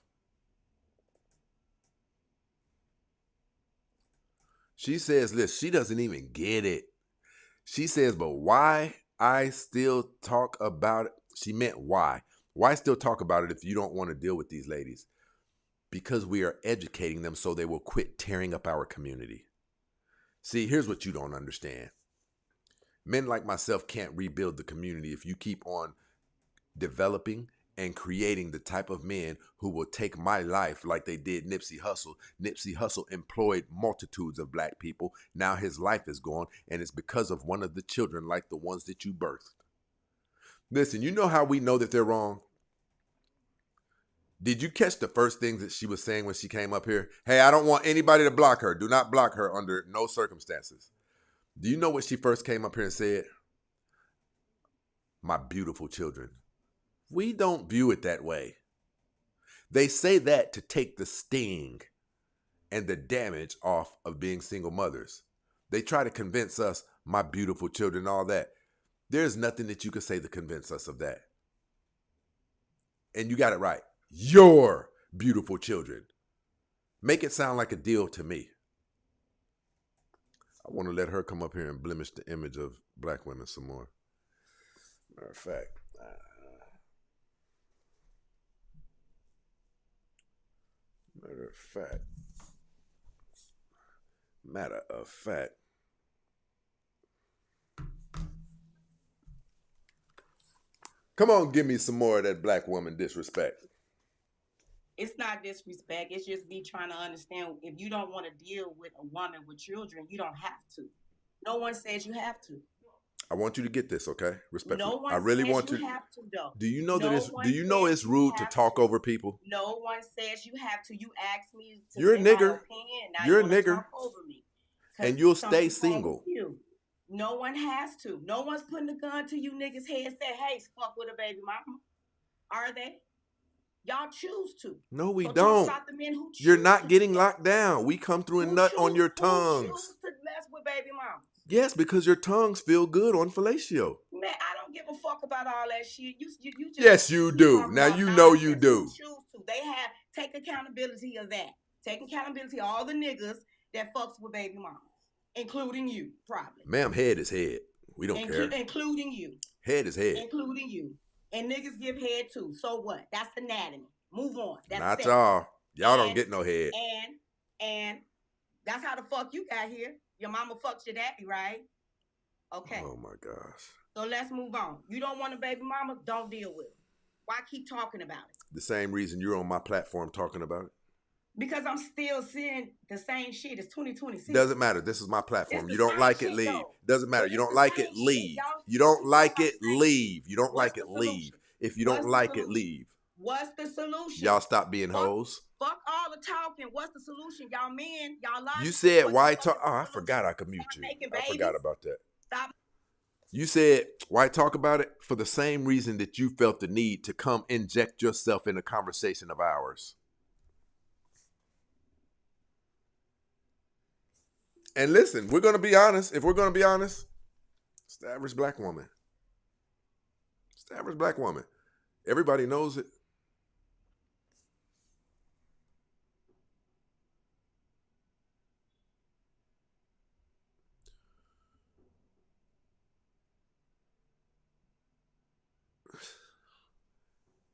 She says, listen, she doesn't even get it. She says, but why I still talk about it? She meant why. Why still talk about it if you don't want to deal with these ladies? Because we are educating them so they will quit tearing up our community. See, here's what you don't understand. Men like myself can't rebuild the community if you keep on developing and creating the type of men who will take my life like they did Nipsey Hussle. Nipsey Hussle employed multitudes of black people. Now his life is gone, and it's because of one of the children like the ones that you birthed. Listen, you know how we know that they're wrong? Did you catch the first things that she was saying when she came up here? Hey, I don't want anybody to block her. Do not block her under no circumstances. Do you know what she first came up here and said? My beautiful children. We don't view it that way. They say that to take the sting and the damage off of being single mothers. They try to convince us, my beautiful children, all that. There's nothing that you can say to convince us of that. And you got it right. Your beautiful children. Make it sound like a deal to me. I want to let her come up here and blemish the image of black women some more. Matter of fact. Matter of fact. Come on, give me some more of that black woman disrespect. It's not disrespect. It's just me trying to understand if you don't want to deal with a woman with children, you don't have to. No one says you have to. I want you to get this, okay? Respectfully. No one I really says want you to. have to, though. Do you know that No it's? one Do you know says it's you rude to have talk to. over people? No one says you have to. You asked me to You're a give my nigger. opinion. Now You're a you wanna nigger. talk over me. 'Cause And you'll something stay wrong with single. you. No one has to. No one's putting a gun to you niggas' head and say, hey, fuck with a baby mama. Are they? Y'all choose to. No, we So talk don't. about the men who You're choose not to getting do that. locked down. We come through and Who nut on choose- your Who tongues. choose to mess with baby mamas? Yes, because your tongues feel good on fellatio. Man, I don't give a fuck about all that shit. You just Yes, you do. talking Now about you know you nonsense. do. Who choose to? They have take accountability of that. Take accountability of all the niggas that fucks with baby mamas, including you, probably. Ma'am, head is head. We don't care. Including you. Head is head. Including you. And niggas give head too. So what? That's anatomy. Move on. That's Not sex. y'all. Y'all don't And- get no head. And that's how the fuck you got here. Your mama fucks your daddy, right? Okay. Oh my gosh. So let's move on. You don't want a baby mama? Don't deal with it. Why keep talking about it? The same reason you're on my platform talking about it. Because I'm still seeing the same shit. It's 2026. Doesn't matter. This is my platform. It's You the don't same like it, shit, leave. though. Doesn't matter. But You it's don't the like same it, shit. leave. Y'all You don't still like talking it, about the same leave. You don't What's like the it, leave. solution? If you What's don't the like it, solution? leave. What's the solution? Y'all stop being Fuck- hoes. Fuck all the talking. What's the solution? Y'all men, y'all lie. You said What's why the talk? fucking Oh, I solution? forgot I could mute Stop you. making I forgot babies. about that. Stop. You said why talk about it for the same reason that you felt the need to come inject yourself in a conversation of ours. And listen, we're gonna be honest. If we're gonna be honest, it's the average black woman. It's the average black woman. Everybody knows it.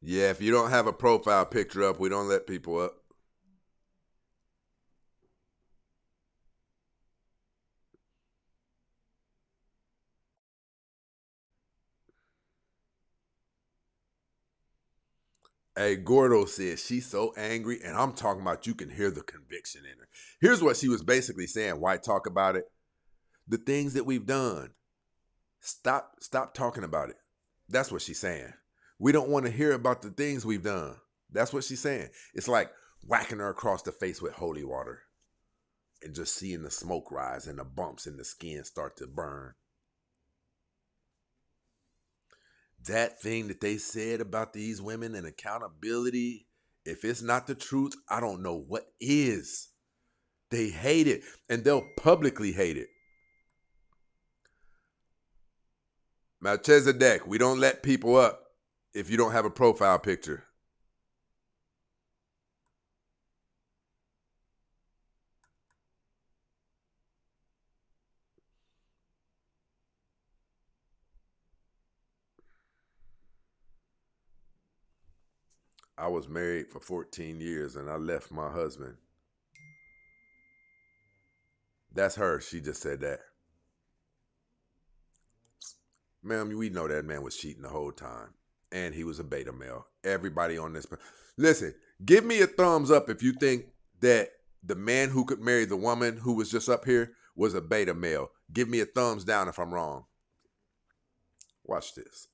Yeah, if you don't have a profile picture up, we don't let people up. Hey, Gordo says she's so angry, and I'm talking about you can hear the conviction in her. Here's what she was basically saying. Why talk about it? The things that we've done. Stop talking about it. That's what she's saying. We don't want to hear about the things we've done. That's what she's saying. It's like whacking her across the face with holy water and just seeing the smoke rise and the bumps in the skin start to burn. That thing that they said about these women and accountability, if it's not the truth, I don't know what is. They hate it, and they'll publicly hate it. Melchizedek, we don't let people up if you don't have a profile picture. I was married for 14 years and I left my husband. That's her. She just said that. Ma'am, we know that man was cheating the whole time. And he was a beta male. Everybody on this. Listen, give me a thumbs up if you think that the man who could marry the woman who was just up here was a beta male. Give me a thumbs down if I'm wrong. Watch this.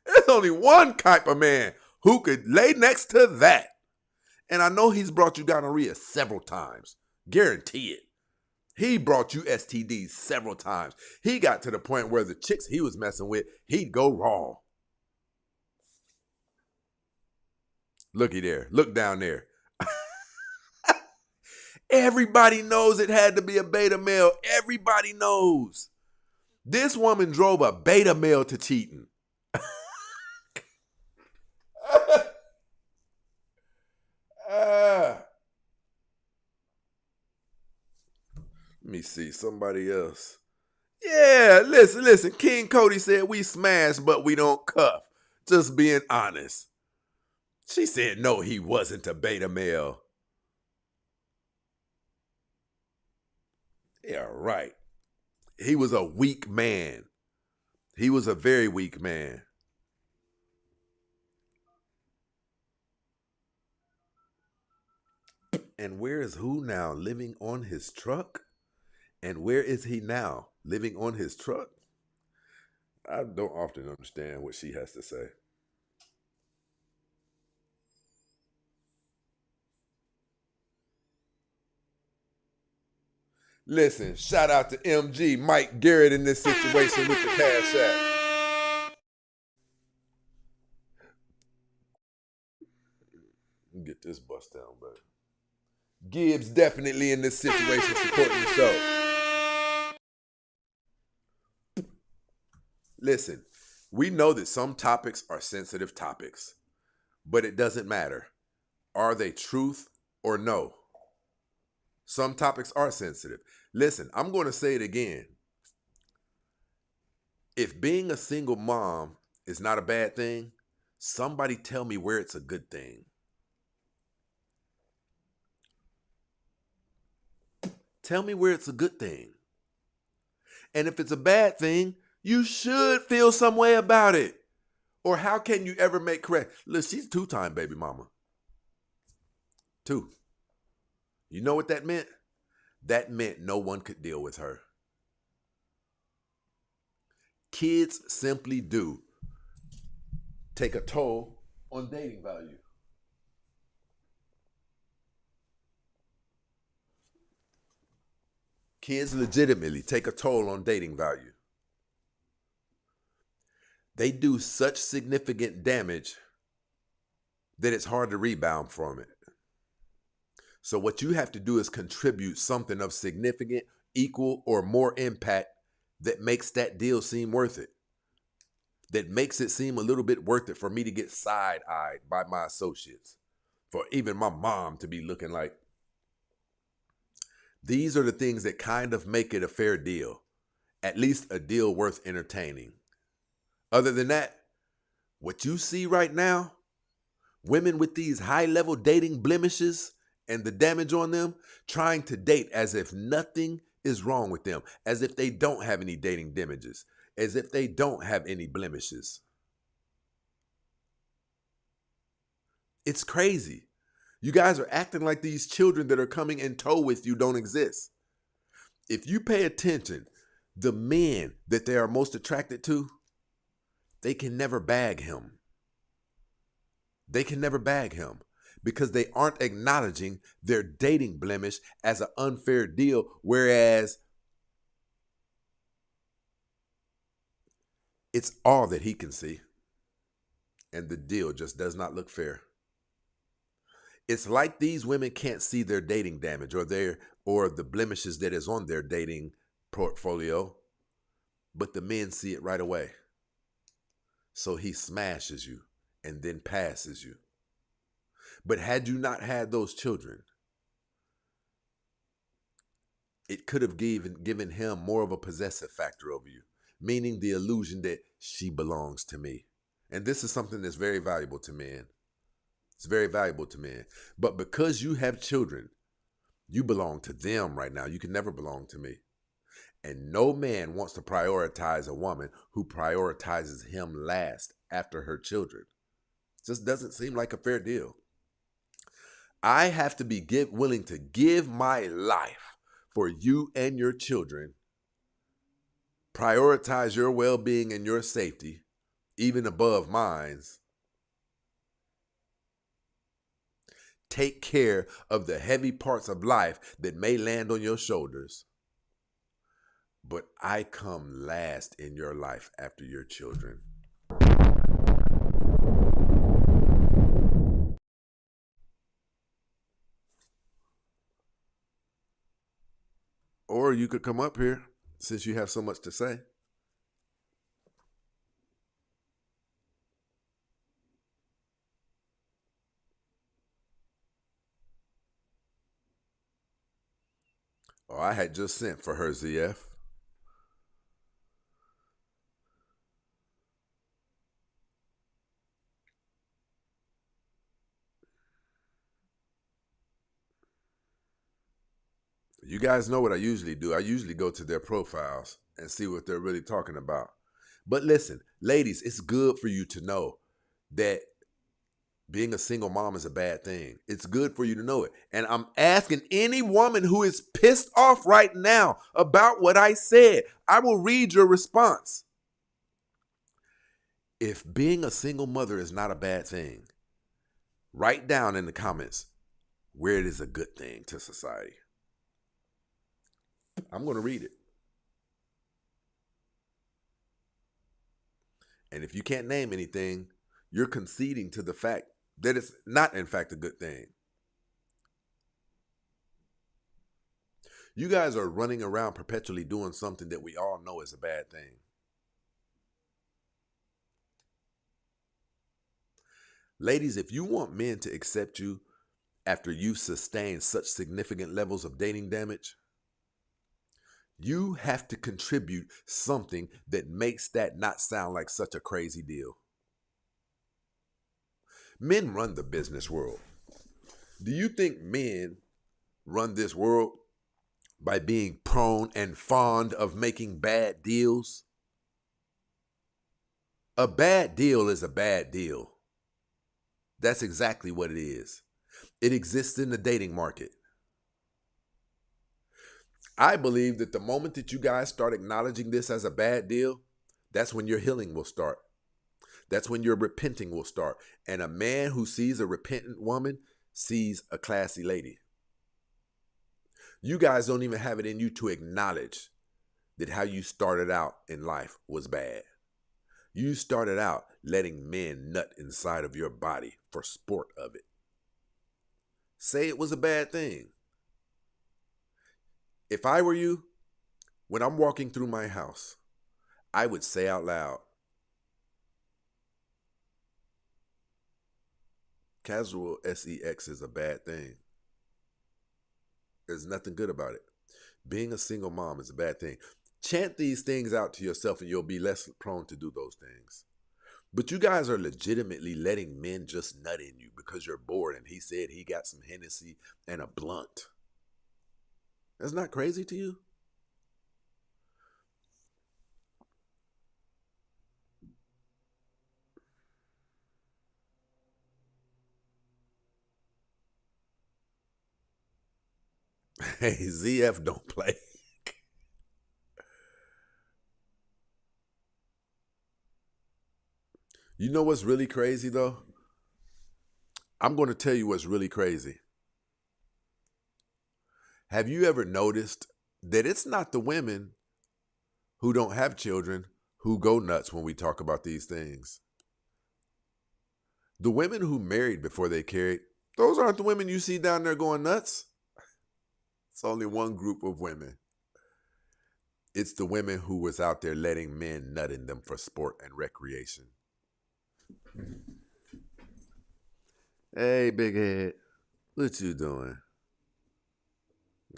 There's only one type of man who could lay next to that. And I know he's brought you gonorrhea several times. Guarantee it. He brought you STDs several times. He got to the point where the chicks he was messing with, he'd go raw. Looky there. Look down there. Everybody knows it had to be a beta male. Everybody knows. This woman drove a beta male to cheating. Let me see, somebody else. Yeah, listen. King Cody said we smash, but we don't cuff. Just being honest. She said no, he wasn't a beta male. Yeah, right. He was a weak man. He was a very weak man. And where is who now? Living on his truck? And where is he now? Living on his truck? I don't often understand what she has to say. Listen, shout out to MG, Mike Garrett in this situation with the Cash App. Get this bust down, baby. Gibbs definitely in this situation supporting the show. Listen, we know that some topics are sensitive topics, but it doesn't matter. Are they truth or no? Some topics are sensitive. Listen, I'm going to say it again. If being a single mom is not a bad thing, somebody tell me where it's a good thing. Tell me where it's a good thing. And if it's a bad thing, you should feel some way about it. Or how can you ever make correct? Look, she's a 2-time baby mama. 2. You know what that meant? That meant no one could deal with her. Kids simply do take a toll on dating value. Kids legitimately take a toll on dating value. They do such significant damage that it's hard to rebound from it. So what you have to do is contribute something of significant, equal, or more impact that makes that deal seem worth it. That makes it seem a little bit worth it for me to get side-eyed by my associates. For even my mom to be looking like. These are the things that kind of make it a fair deal. At least a deal worth entertaining. Other than that, what you see right now, women with these high-level dating blemishes and the damage on them, trying to date as if nothing is wrong with them, as if they don't have any dating damages, as if they don't have any blemishes. It's crazy. You guys are acting like these children that are coming in tow with you don't exist. If you pay attention, the men that they are most attracted to, they can never bag him. They can never bag him because they aren't acknowledging their dating blemish as an unfair deal, whereas it's all that he can see, and the deal just does not look fair. It's like these women can't see their dating damage or the blemishes that is on their dating portfolio, but the men see it right away. So he smashes you and then passes you. But had you not had those children, it could have given him more of a possessive factor over you, meaning the illusion that she belongs to me. And this is something that's very valuable to men. It's very valuable to men. But because you have children, you belong to them right now. You can never belong to me. And no man wants to prioritize a woman who prioritizes him last after her children. It just doesn't seem like a fair deal. I have to be willing to give my life for you and your children. Prioritize your well-being and your safety, even above mine's. Take care of the heavy parts of life that may land on your shoulders. But I come last in your life after your children. Or you could come up here since you have so much to say. Oh, I had just sent for her, ZF. You guys know what I usually do. I usually go to their profiles and see what they're really talking about. But listen, ladies, it's good for you to know that being a single mom is a bad thing. It's good for you to know it. And I'm asking any woman who is pissed off right now about what I said, I will read your response. If being a single mother is not a bad thing, write down in the comments where it is a good thing to society. I'm going to read it. And if you can't name anything, you're conceding to the fact that it's not, in fact, a good thing. You guys are running around perpetually doing something that we all know is a bad thing. Ladies, if you want men to accept you after you've sustained such significant levels of dating damage, you have to contribute something that makes that not sound like such a crazy deal. Men run the business world. Do you think men run this world by being prone and fond of making bad deals? A bad deal is a bad deal. That's exactly what it is. It exists in the dating market. I believe that the moment that you guys start acknowledging this as a bad deal, that's when your healing will start. That's when your repenting will start. And a man who sees a repentant woman sees a classy lady. You guys don't even have it in you to acknowledge that how you started out in life was bad. You started out letting men nut inside of your body for sport of it. Say it was a bad thing. If I were you, when I'm walking through my house, I would say out loud, casual sex is a bad thing. There's nothing good about it. Being a single mom is a bad thing. Chant these things out to yourself and you'll be less prone to do those things. But you guys are legitimately letting men just nut in you because you're bored and he said he got some Hennessy and a blunt. That's not crazy to you? Hey, ZF don't play. You know what's really crazy though? I'm going to tell you what's really crazy. Have you ever noticed that it's not the women who don't have children who go nuts when we talk about these things? The women who married before they carried, those aren't the women you see down there going nuts. It's only one group of women. It's the women who was out there letting men nut in them for sport and recreation. Hey, big head, what you doing?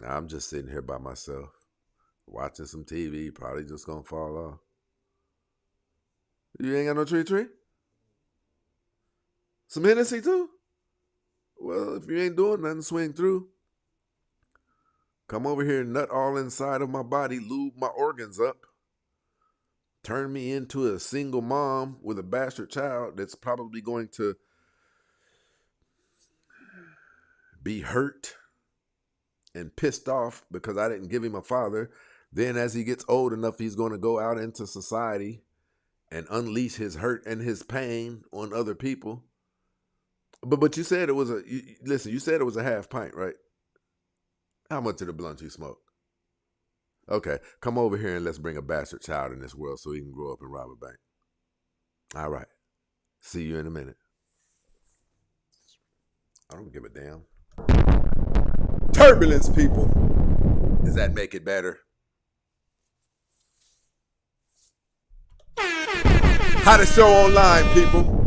I'm just sitting here by myself, watching some TV, probably just gonna fall off. You ain't got no tree? Some Hennessy too? Well, if you ain't doing nothing, swing through. Come over here and nut all inside of my body, lube my organs up. Turn me into a single mom with a bastard child that's probably going to be hurt and pissed off because I didn't give him a father. Then as he gets old enough, he's going to go out into society and unleash his hurt and his pain on other people. But you said it was you said it was a half pint, right? How much of the blunt you smoke? Okay, come over here and let's bring a bastard child in this world so he can grow up and rob a bank. All right. See you in a minute. I don't give a damn. Turbulence, people. Does that make it better? How to show online, people.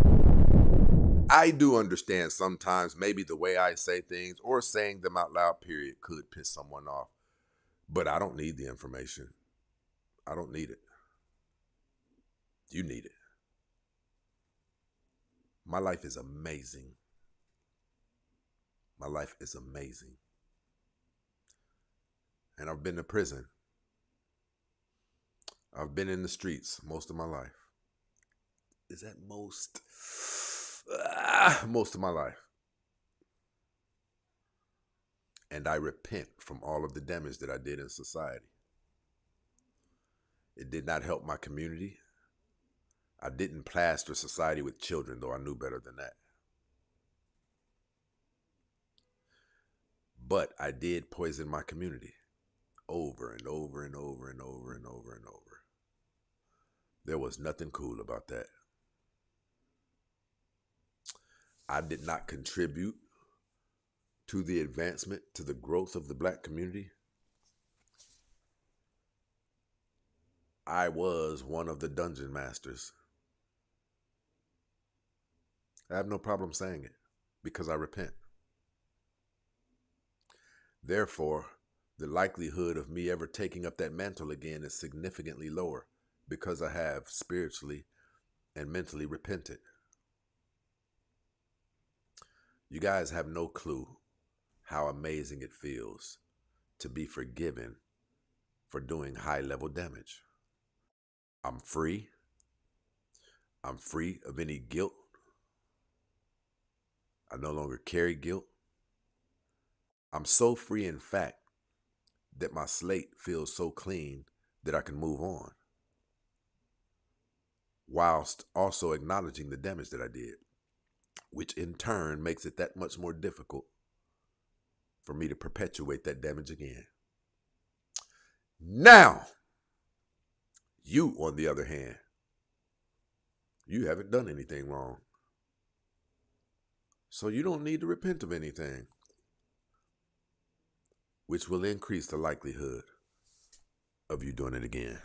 I do understand sometimes maybe the way I say things or saying them out loud, period, could piss someone off. But I don't need the information. I don't need it. You need it. My life is amazing. My life is amazing. And I've been to prison. I've been in the streets most of my life. Is that most? most of my life. And I repent from all of the damage that I did in society. It did not help my community. I didn't plaster society with children, though I knew better than that. But I did poison my community over and over and over and over and over and over. There was nothing cool about that. I did not contribute to the advancement, to the growth of the black community. I was one of the dungeon masters. I have no problem saying it because I repent. Therefore, the likelihood of me ever taking up that mantle again is significantly lower because I have spiritually and mentally repented. You guys have no clue how amazing it feels to be forgiven for doing high-level damage. I'm free. I'm free of any guilt. I no longer carry guilt. I'm so free, in fact, that my slate feels so clean that I can move on, whilst also acknowledging the damage that I did, which in turn makes it that much more difficult for me to perpetuate that damage again. Now, you, on the other hand, you haven't done anything wrong. So you don't need to repent of anything, which will increase the likelihood of you doing it again.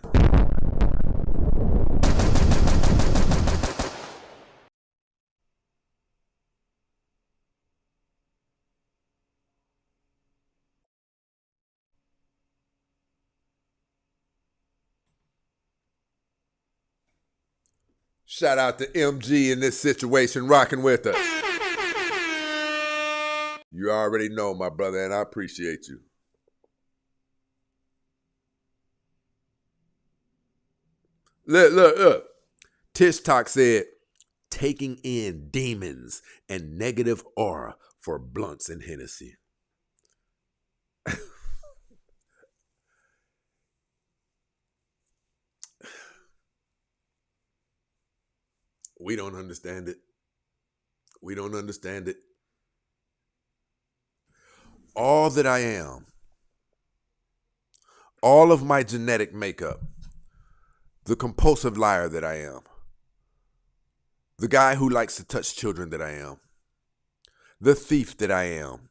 Shout out to MG in this situation, rocking with us. You already know, my brother, and I appreciate you. Look. Tish Talk said, taking in demons and negative aura for blunts and Hennessy. We don't understand it. We don't understand it. All that I am, all of my genetic makeup, the compulsive liar that I am, the guy who likes to touch children that I am, the thief that I am,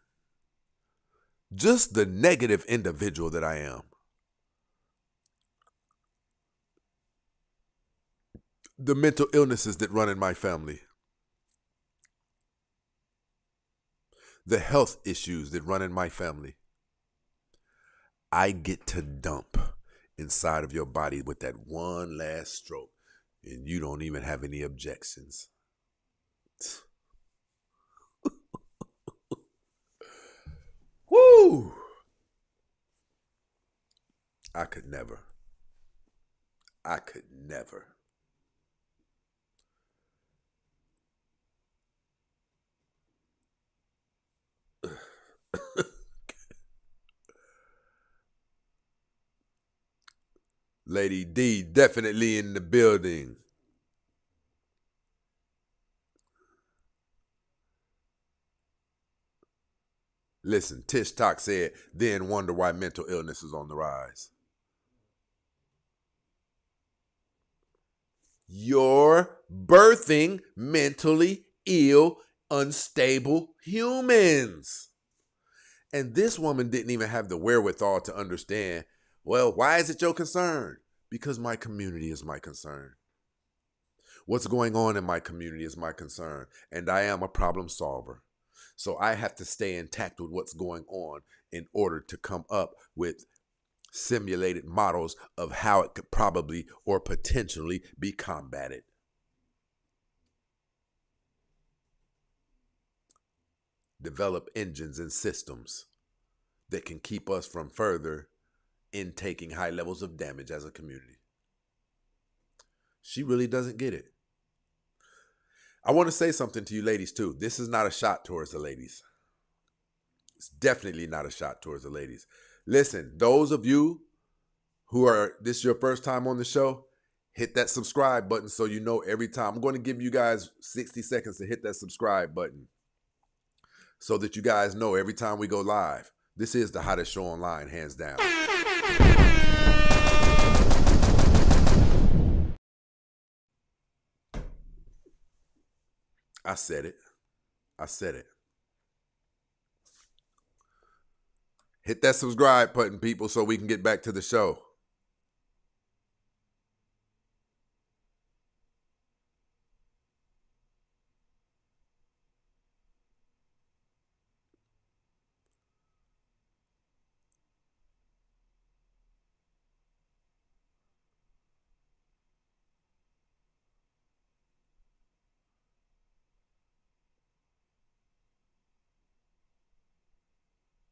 just the negative individual that I am, the mental illnesses that run in my family, the health issues that run in my family, I get to dump inside of your body with that one last stroke, and you don't even have any objections. Woo! I could never. Lady D definitely in the building. Listen, Tish Talk said, then wonder why mental illness is on the rise. You're birthing mentally ill, unstable humans. And this woman didn't even have the wherewithal to understand, well, why is it your concern? Because my community is my concern. What's going on in my community is my concern. And I am a problem solver. So I have to stay intact with what's going on in order to come up with simulated models of how it could probably or potentially be combated. Develop engines and systems that can keep us from further intaking high levels of damage as a community. She really doesn't get it. I want to say something to you ladies too. This is not a shot towards the ladies. It's definitely not a shot towards the ladies. Listen, those of you who are, this is your first time on the show, hit that subscribe button so you know every time. I'm going to give you guys 60 seconds to hit that subscribe button so that you guys know every time we go live. This is the hottest show online, hands down. I said it. I said it. Hit that subscribe button, people, so we can get back to the show.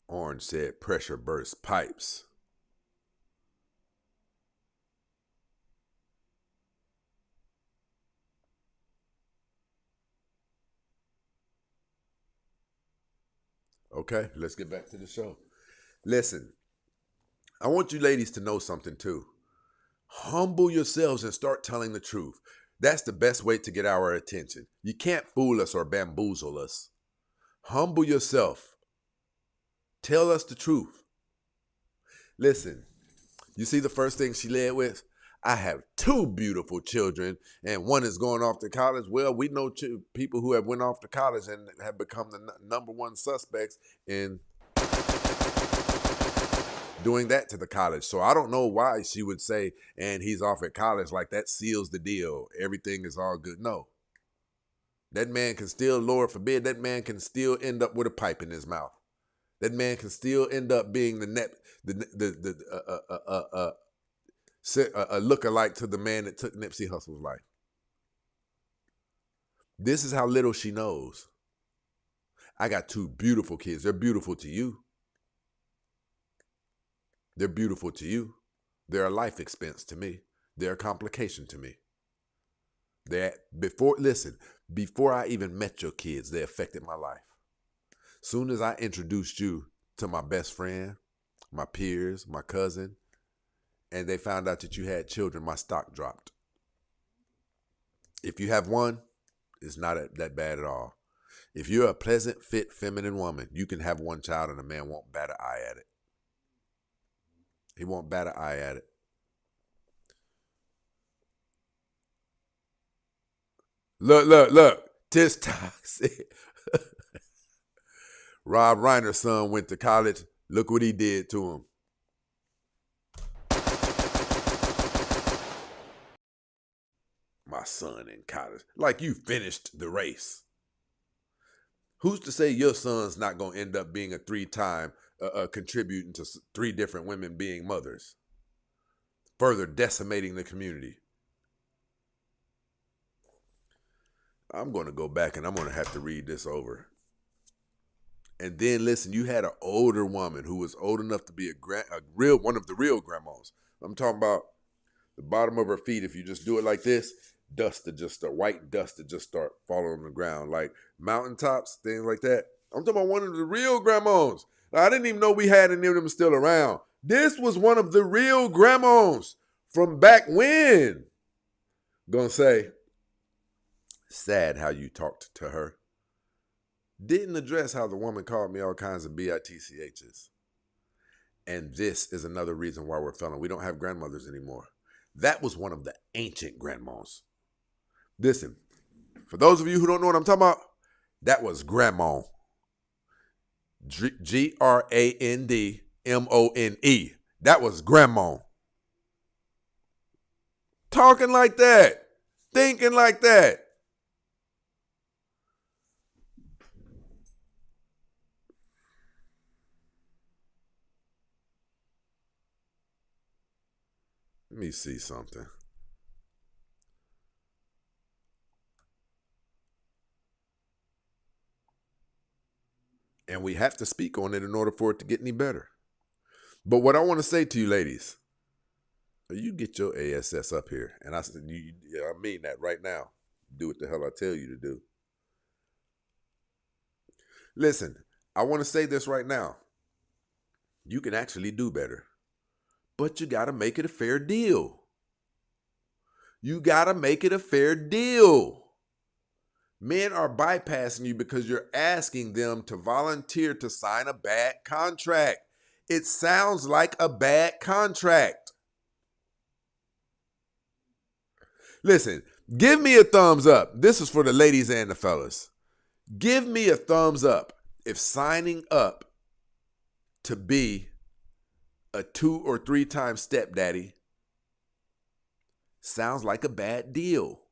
Orange said pressure burst pipes. Okay, let's get back to the show. Listen, I want you ladies to know something too. Humble yourselves and start telling the truth. That's the best way to get our attention. You can't fool us or bamboozle us. Humble yourself. Tell us the truth. Listen, you see the first thing she led with? I have 2 beautiful children and one is going off to college. Well, we know people who have went off to college and have become the number 1 suspects in doing that to the college. So I don't know why she would say, and he's off at college, like that seals the deal. Everything is all good. No. That man can still, Lord forbid, that man can still end up with a pipe in his mouth. That man can still end up being a lookalike to the man that took Nipsey Hussle's life. This is how little she knows. I got 2 beautiful kids. They're beautiful to you. They're beautiful to you. They're a life expense to me. They're a complication to me. Before I even met your kids, they affected my life. Soon as I introduced you to my best friend, my peers, my cousin, and they found out that you had children, my stock dropped. If you have one, it's not that bad at all. If you're a pleasant, fit, feminine woman, you can have 1 child and a man won't bat an eye at it. He won't bat an eye at it. Look. Tis toxic. Rob Reiner's son went to college. Look what he did to him. My son in college. Like you finished the race. Who's to say your son's not going to end up being a 3-time contributing to 3 different women being mothers? Further decimating the community. I'm going to go back and I'm going to have to read this over. And then listen, you had an older woman who was old enough to be one of the real grandmas. I'm talking about the bottom of her feet. If you just do it like this, white dust to just start falling on the ground, like mountaintops, things like that. I'm talking about one of the real grandmas. I didn't even know we had any of them still around. This was one of the real grandmas from back when. Gonna say, sad how you talked to her. Didn't address how the woman called me all kinds of bitchs. And this is another reason why we're failing. We don't have grandmothers anymore. That was one of the ancient grandmas. Listen, for those of you who don't know what I'm talking about, that was grandma. Grandmone. That was grandma. Talking like that. Thinking like that. Let me see something. And we have to speak on it in order for it to get any better. But what I want to say to you ladies, you get your ASS up here. And I mean that right now. Do what the hell I tell you to do. Listen, I want to say this right now. You can actually do better, but you got to make it a fair deal. You got to make it a fair deal. Men are bypassing you because you're asking them to volunteer to sign a bad contract. It sounds like a bad contract. Listen, give me a thumbs up. This is for the ladies and the fellas. Give me a thumbs up if signing up to be a 2 or 3 time stepdaddy sounds like a bad deal.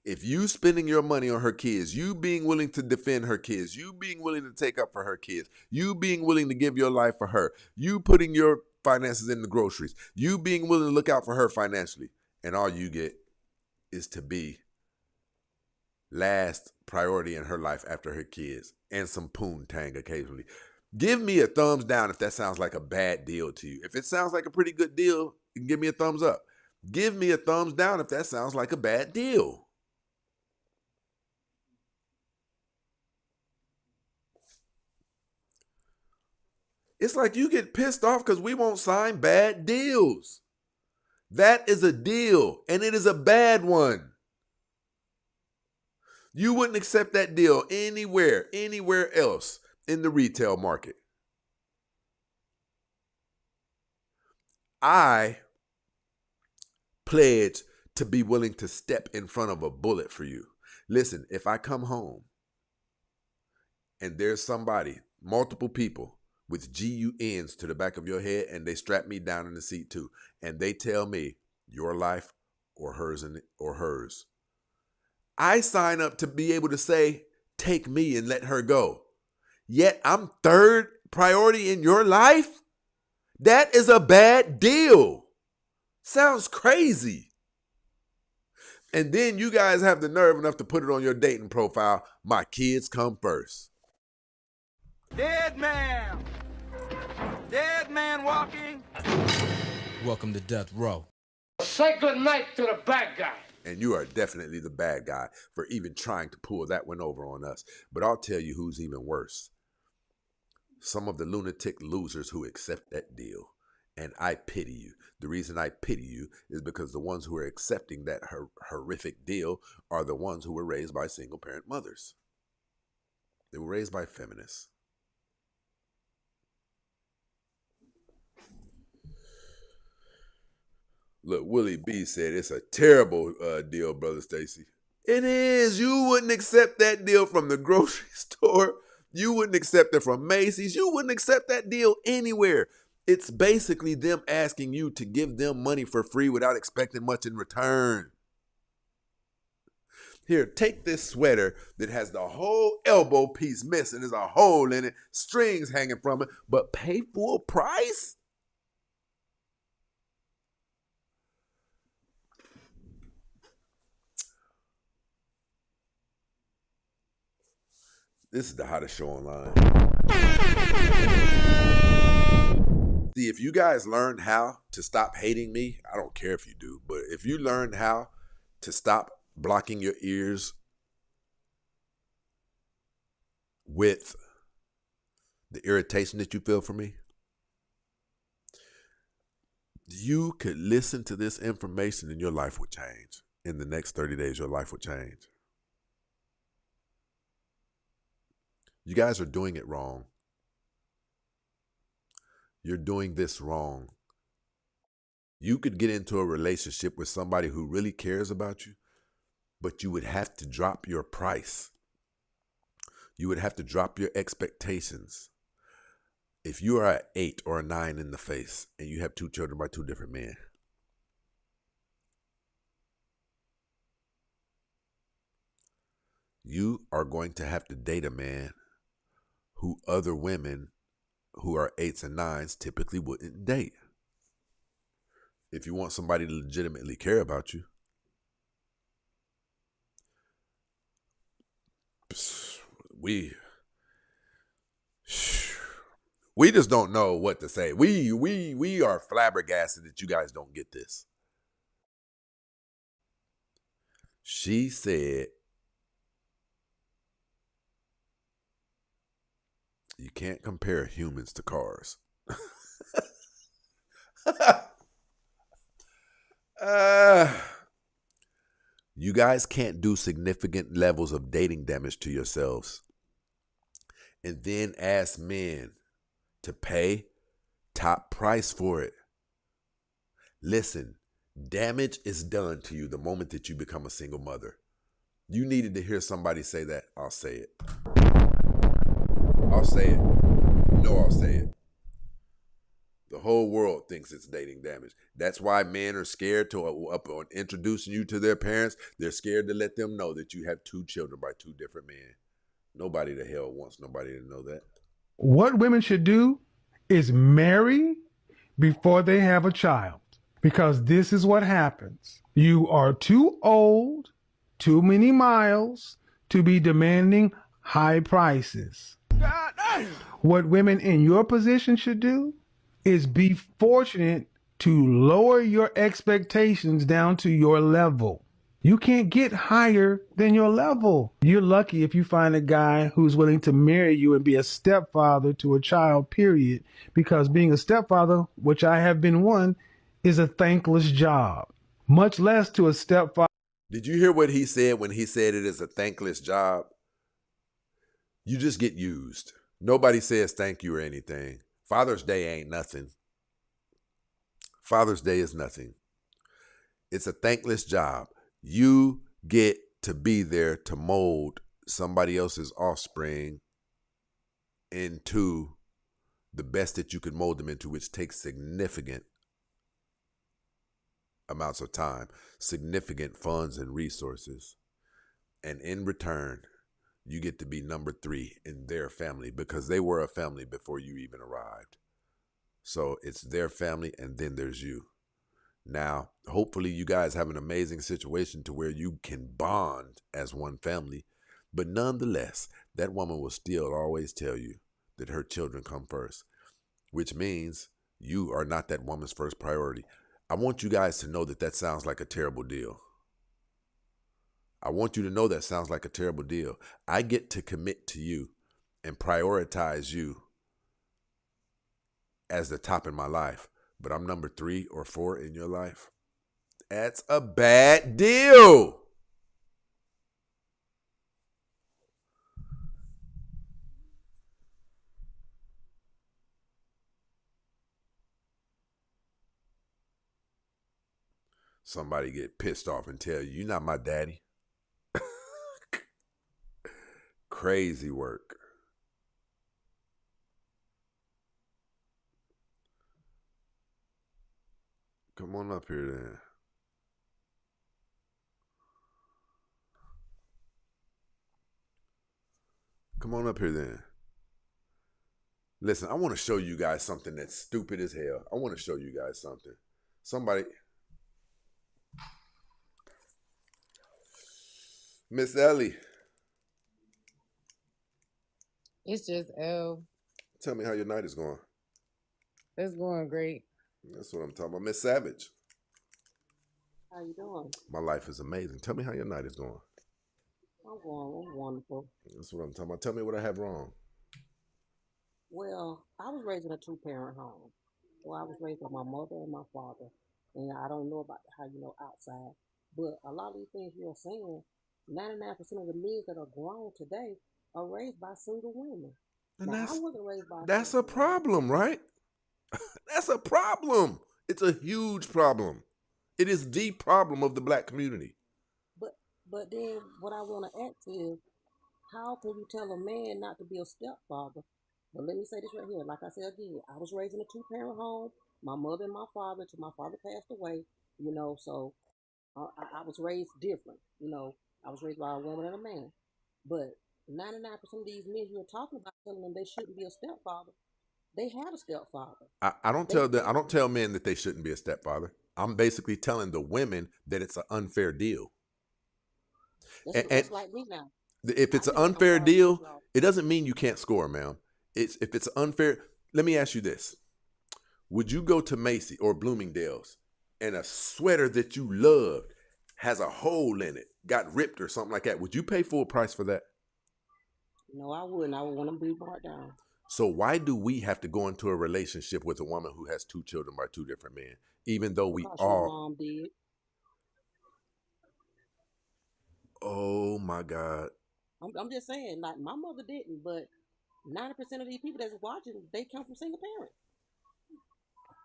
If you spending your money on her kids, you being willing to defend her kids, you being willing to take up for her kids, you being willing to give your life for her, you putting your finances in the groceries, you being willing to look out for her financially, and all you get is to be last priority in her life after her kids and some poontang occasionally. Give me a thumbs down if that sounds like a bad deal to you. If it sounds like a pretty good deal, you can give me a thumbs up. Give me a thumbs down if that sounds like a bad deal. It's like you get pissed off because we won't sign bad deals. That is a deal, and it is a bad one. You wouldn't accept that deal anywhere else in the retail market. I pledge to be willing to step in front of a bullet for you. Listen, if I come home and there's somebody, multiple people, with GUNs to the back of your head, and they strap me down in the seat too, and they tell me your life or hers, I sign up to be able to say, take me and let her go. Yet I'm third priority in your life? That is a bad deal. Sounds crazy. And then you guys have the nerve enough to put it on your dating profile, my kids come first. Dead man! Dead man walking! Welcome to Death Row. Say good night to the bad guy. And you are definitely the bad guy for even trying to pull that one over on us. But I'll tell you who's even worse. Some of the lunatic losers who accept that deal. And I pity you. The reason I pity you is because the ones who are accepting that horrific deal are the ones who were raised by single parent mothers. They were raised by feminists. Look, Willie B said it's a terrible deal, Brother Stacy. It is. You wouldn't accept that deal from the grocery store. You wouldn't accept it from Macy's. You wouldn't accept that deal anywhere. It's basically them asking you to give them money for free without expecting much in return. Here, take this sweater that has the whole elbow piece missing. There's a hole in it, strings hanging from it, but pay full price? This is the hottest show online. See, if you guys learned how to stop hating me, I don't care if you do, but if you learned how to stop blocking your ears with the irritation that you feel for me, you could listen to this information and your life would change. In the next 30 days, your life would change. You guys are doing it wrong. You're doing this wrong. You could get into a relationship with somebody who really cares about you, but you would have to drop your price. You would have to drop your expectations. If you are an 8 or a 9 in the face and you have 2 children by 2 different men, you are going to have to date a man who other women who are 8s and 9s typically wouldn't date. If you want somebody to legitimately care about you, we just don't know what to say. We are flabbergasted that you guys don't get this. She said, you can't compare humans to cars. You guys can't do significant levels of dating damage to yourselves and then ask men to pay top price for it. Listen, damage is done to you the moment that you become a single mother. You needed to hear somebody say that. I'll say it. I'll say it. No, I'll say it. The whole world thinks it's dating damage. That's why men are scared to up on introducing you to their parents. They're scared to let them know that you have 2 children by 2 different men. Nobody the hell wants nobody to know that. What women should do is marry before they have a child, because this is what happens. You are too old, too many miles to be demanding high prices. God damn. What women in your position should do is be fortunate to lower your expectations down to your level. You can't get higher than your level. You're lucky if you find a guy who's willing to marry you and be a stepfather to a child, period. Because being a stepfather, which I have been one, is a thankless job. Much less to a stepfather. Did you hear what he said when he said it is a thankless job? You just get used. Nobody says thank you or anything. Father's Day ain't nothing. Father's Day is nothing. It's a thankless job. You get to be there to mold somebody else's offspring into the best that you can mold them into, which takes significant amounts of time, significant funds and resources. And in return, you get to be number 3 in their family because they were a family before you even arrived. So it's their family and then there's you. Now, hopefully you guys have an amazing situation to where you can bond as one family. But nonetheless, that woman will still always tell you that her children come first, which means you are not that woman's first priority. I want you guys to know that that sounds like a terrible deal. I want you to know that sounds like a terrible deal. I get to commit to you and prioritize you as the top in my life, but I'm number 3 or 4 in your life. That's a bad deal. Somebody get pissed off and tell you, you're not my daddy. Crazy work. Come on up here then. Come on up here then. Listen, I want to show you guys something that's stupid as hell. I want to show you guys something. Somebody. Miss Ellie. It's just L. Tell me how your night is going. It's going great. That's what I'm talking about. Miss Savage. How you doing? My life is amazing. Tell me how your night is going. I'm going wonderful. That's what I'm talking about. Tell me what I have wrong. Well, I was raised in a 2-parent home. Well, I was raised by my mother and my father. And I don't know about how you know outside. But a lot of these things you're saying, 99% of the men that are grown today are raised by single women. And now, I wasn't raised by that's a problem, right? That's a problem. It's a huge problem. It is the problem of the black community. But then what I want to ask is, how can you tell a man not to be a stepfather? But let me say this right here. Like I said again, I was raised in a 2-parent home. My mother and my father, till my father passed away, you know, so I was raised different. You know, I was raised by a woman and a man. But 99% of these men you're talking about, telling them they shouldn't be a stepfather, they had a stepfather. I don't tell men that they shouldn't be a stepfather. I'm basically telling the women that it's an unfair deal. That's like me now. If it's an unfair deal, it doesn't mean you can't score, ma'am. If it's unfair, let me ask you this. Would you go to Macy or Bloomingdale's and a sweater that you loved has a hole in it got ripped or something like that, would you pay full price for that? No, I wouldn't. I would want them to be brought down. So why do we have to go into a relationship with a woman who has 2 children by 2 different men, even though we Because your all? mom did. Oh my God! I'm just saying, like my mother didn't, but 90% of these people that's watching, they come from single parents.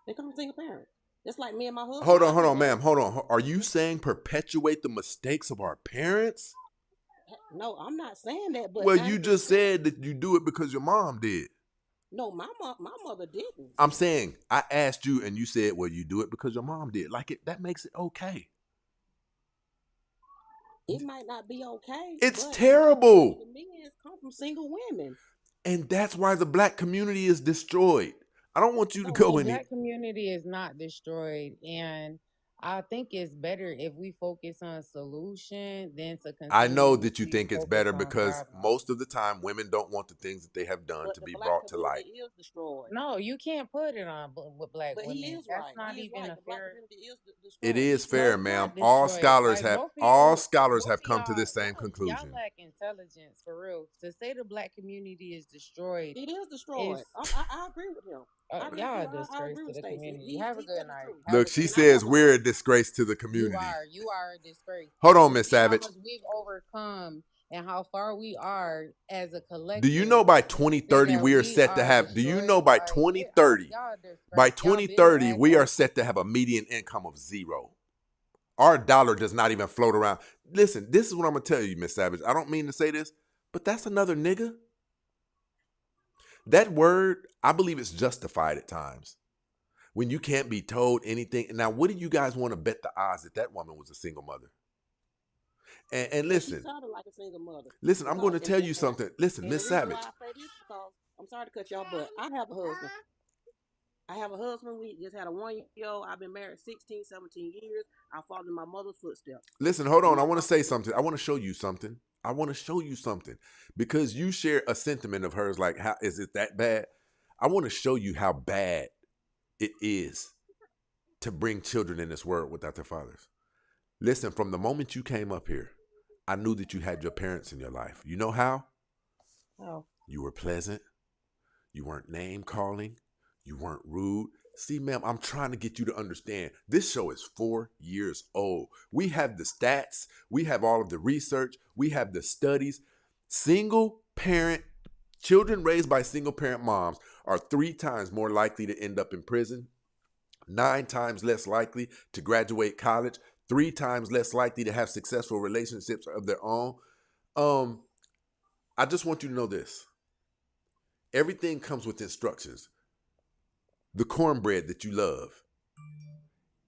They come from single parents. Just like me and my husband. Hold on, ma'am. Hold on. Are you saying perpetuate the mistakes of our parents? No, I'm not saying that. But Well, you just said that you do it because your mom did. No, my mother didn't. I'm saying I asked you, and you said, "Well, you do it because your mom did." Like that makes it okay. It might not be okay. It's but terrible. The men come from single women. And that's why the black community is destroyed. I don't want you to go in The here. black community is not destroyed, and I think it's better if we focus on solution than to continue. I know that you to think it's focus better on because problem. most of the time women don't want the things that they have done But to the be black brought to light. community is destroyed. No, you can't put it on with black But women. he is That's right. not He is even right. a The black fair. community is destroyed. It is No, fair, it's ma'am. not All destroyed. scholars Like, have most all people- scholars most have of come to y'all- this same y'all- conclusion. Y'all lack intelligence for real. To say the black community is destroyed. It is destroyed. Is- I agree with him. I agree y'all with a I disgrace agree to with the Stacey. community. Have a He good said the night. truth. Have Look, a she good says night. we're a disgrace to the community. You are a disgrace. Hold on, Miss See how Savage. much we've overcome and how far we are as a collective. Do you know by and 2030 that we are set to have? Do you know by 2030? By 2030 we are set to have a median income of 0. Our dollar does not even float around. Listen, this is what I'm gonna tell you, Miss Savage. I don't mean to say this, but that's another nigga. That word, I believe it's justified at times. When you can't be told anything. Now, what do you guys want to bet the odds that that woman was a single mother? And listen, she sounded like a single mother. listen, I'm going to Because- tell you something. Listen, and the Miss reason Savage. why I say this because I'm sorry to cut y'all, but I have a husband. We just had a 1-year-old. I've been married 16, 17 years. I followed in my mother's footsteps. Listen, hold on. I want to say something. I want to show you something. Because you share a sentiment of hers like, how is it that bad? I want to show you how bad it is to bring children in this world without their fathers. Listen, from the moment you came up here, I knew that you had your parents in your life. You know how? Oh. You were pleasant. You weren't name calling. You weren't rude. See, ma'am, I'm trying to get you to understand. This show is 4 years old. We have the stats. We have all of the research. We have the studies. Single parent, children raised by single parent moms are 3 times more likely to end up in prison, 9 times less likely to graduate college, 3 times less likely to have successful relationships of their own. I just want you to know this. Everything comes with instructions. The cornbread that you love.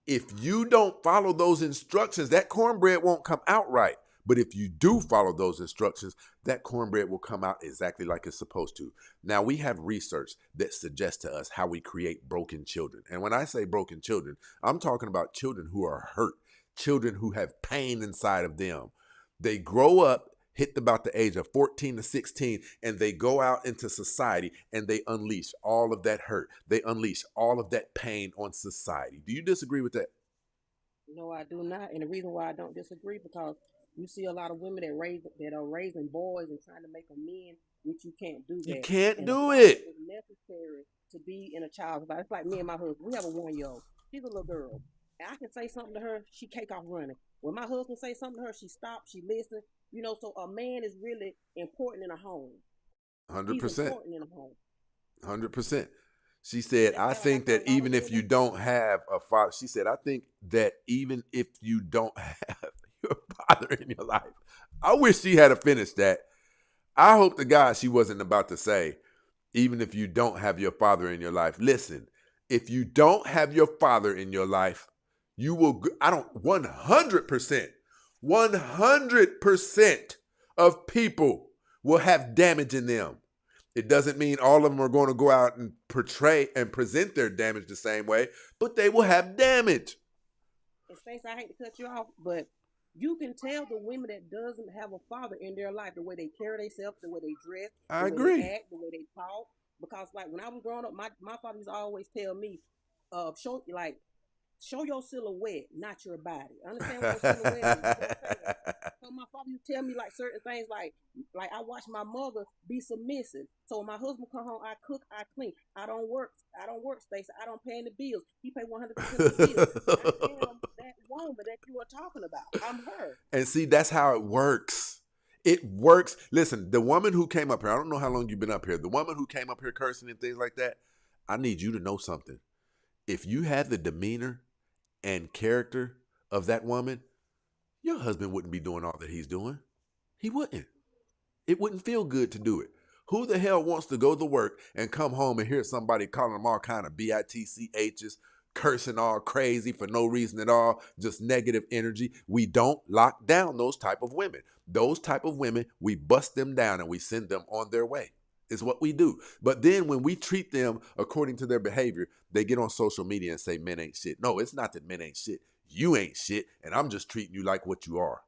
If you don't follow those instructions, that cornbread won't come out right. But if you do follow those instructions, that cornbread will come out exactly like it's supposed to. Now, we have research that suggests to us how we create broken children. And when I say broken children, I'm talking about children who are hurt, children who have pain inside of them. They grow up, hit about the age of 14 to 16, and they go out into society and they unleash all of that hurt. They unleash all of that pain on society. Do you disagree with that? No, I do not. And the reason why I don't disagree because you see a lot of women that are raising boys and trying to make them men, which you can't do that. You can't and do the it. It's necessary to be in a child's life. It's like me and my husband. We have a 1-year-old. She's a little girl. And I can say something to her, she take off running. When my husband say something to her, she stops, she listens. You know, so a man is really important in a home. 100%. He's important in a home. 100%. She said, I think that even if you don't have a father, she said, I think that even if you don't have your father in your life, I wish she had finished that. I hope to God she wasn't about to say, even if you don't have your father in your life. Listen, if you don't have your father in your life, you will, 100% of people will have damage in them. It doesn't mean all of them are going to go out and portray and present their damage the same way, but they will have damage. And Stacey, I hate to cut you off, but you can tell the women that doesn't have a father in their life, the way they carry themselves, the way they dress, I the agree. way they act, the way they talk. Because like when I was growing up, my father used to always tell me, show your silhouette, not your body. Understand what your silhouette is? So my father used to tell me like certain things, like I watched my mother be submissive. So when my husband come home, I cook, I clean. I don't work, Stacey. I don't pay any bills. He pay 100% of the bills. I am that woman that you are talking about. I'm her. And see, that's how it works. It works. Listen, the woman who came up here, I don't know how long you've been up here. The woman who came up here cursing and things like that, I need you to know something. If you have the demeanor and character of that woman, your husband wouldn't be doing all that he's doing. He wouldn't. It wouldn't feel good to do it. Who the hell wants to go to work and come home and hear somebody calling them all kind of bitchs, cursing all crazy for no reason at all, just negative energy? We don't lock down those type of women. Those type of women, we bust them down and we send them on their way. Is what we do. But then when we treat them according to their behavior, they get on social media and say men ain't shit. No, it's not that men ain't shit. You ain't shit, and I'm just treating you like what you are.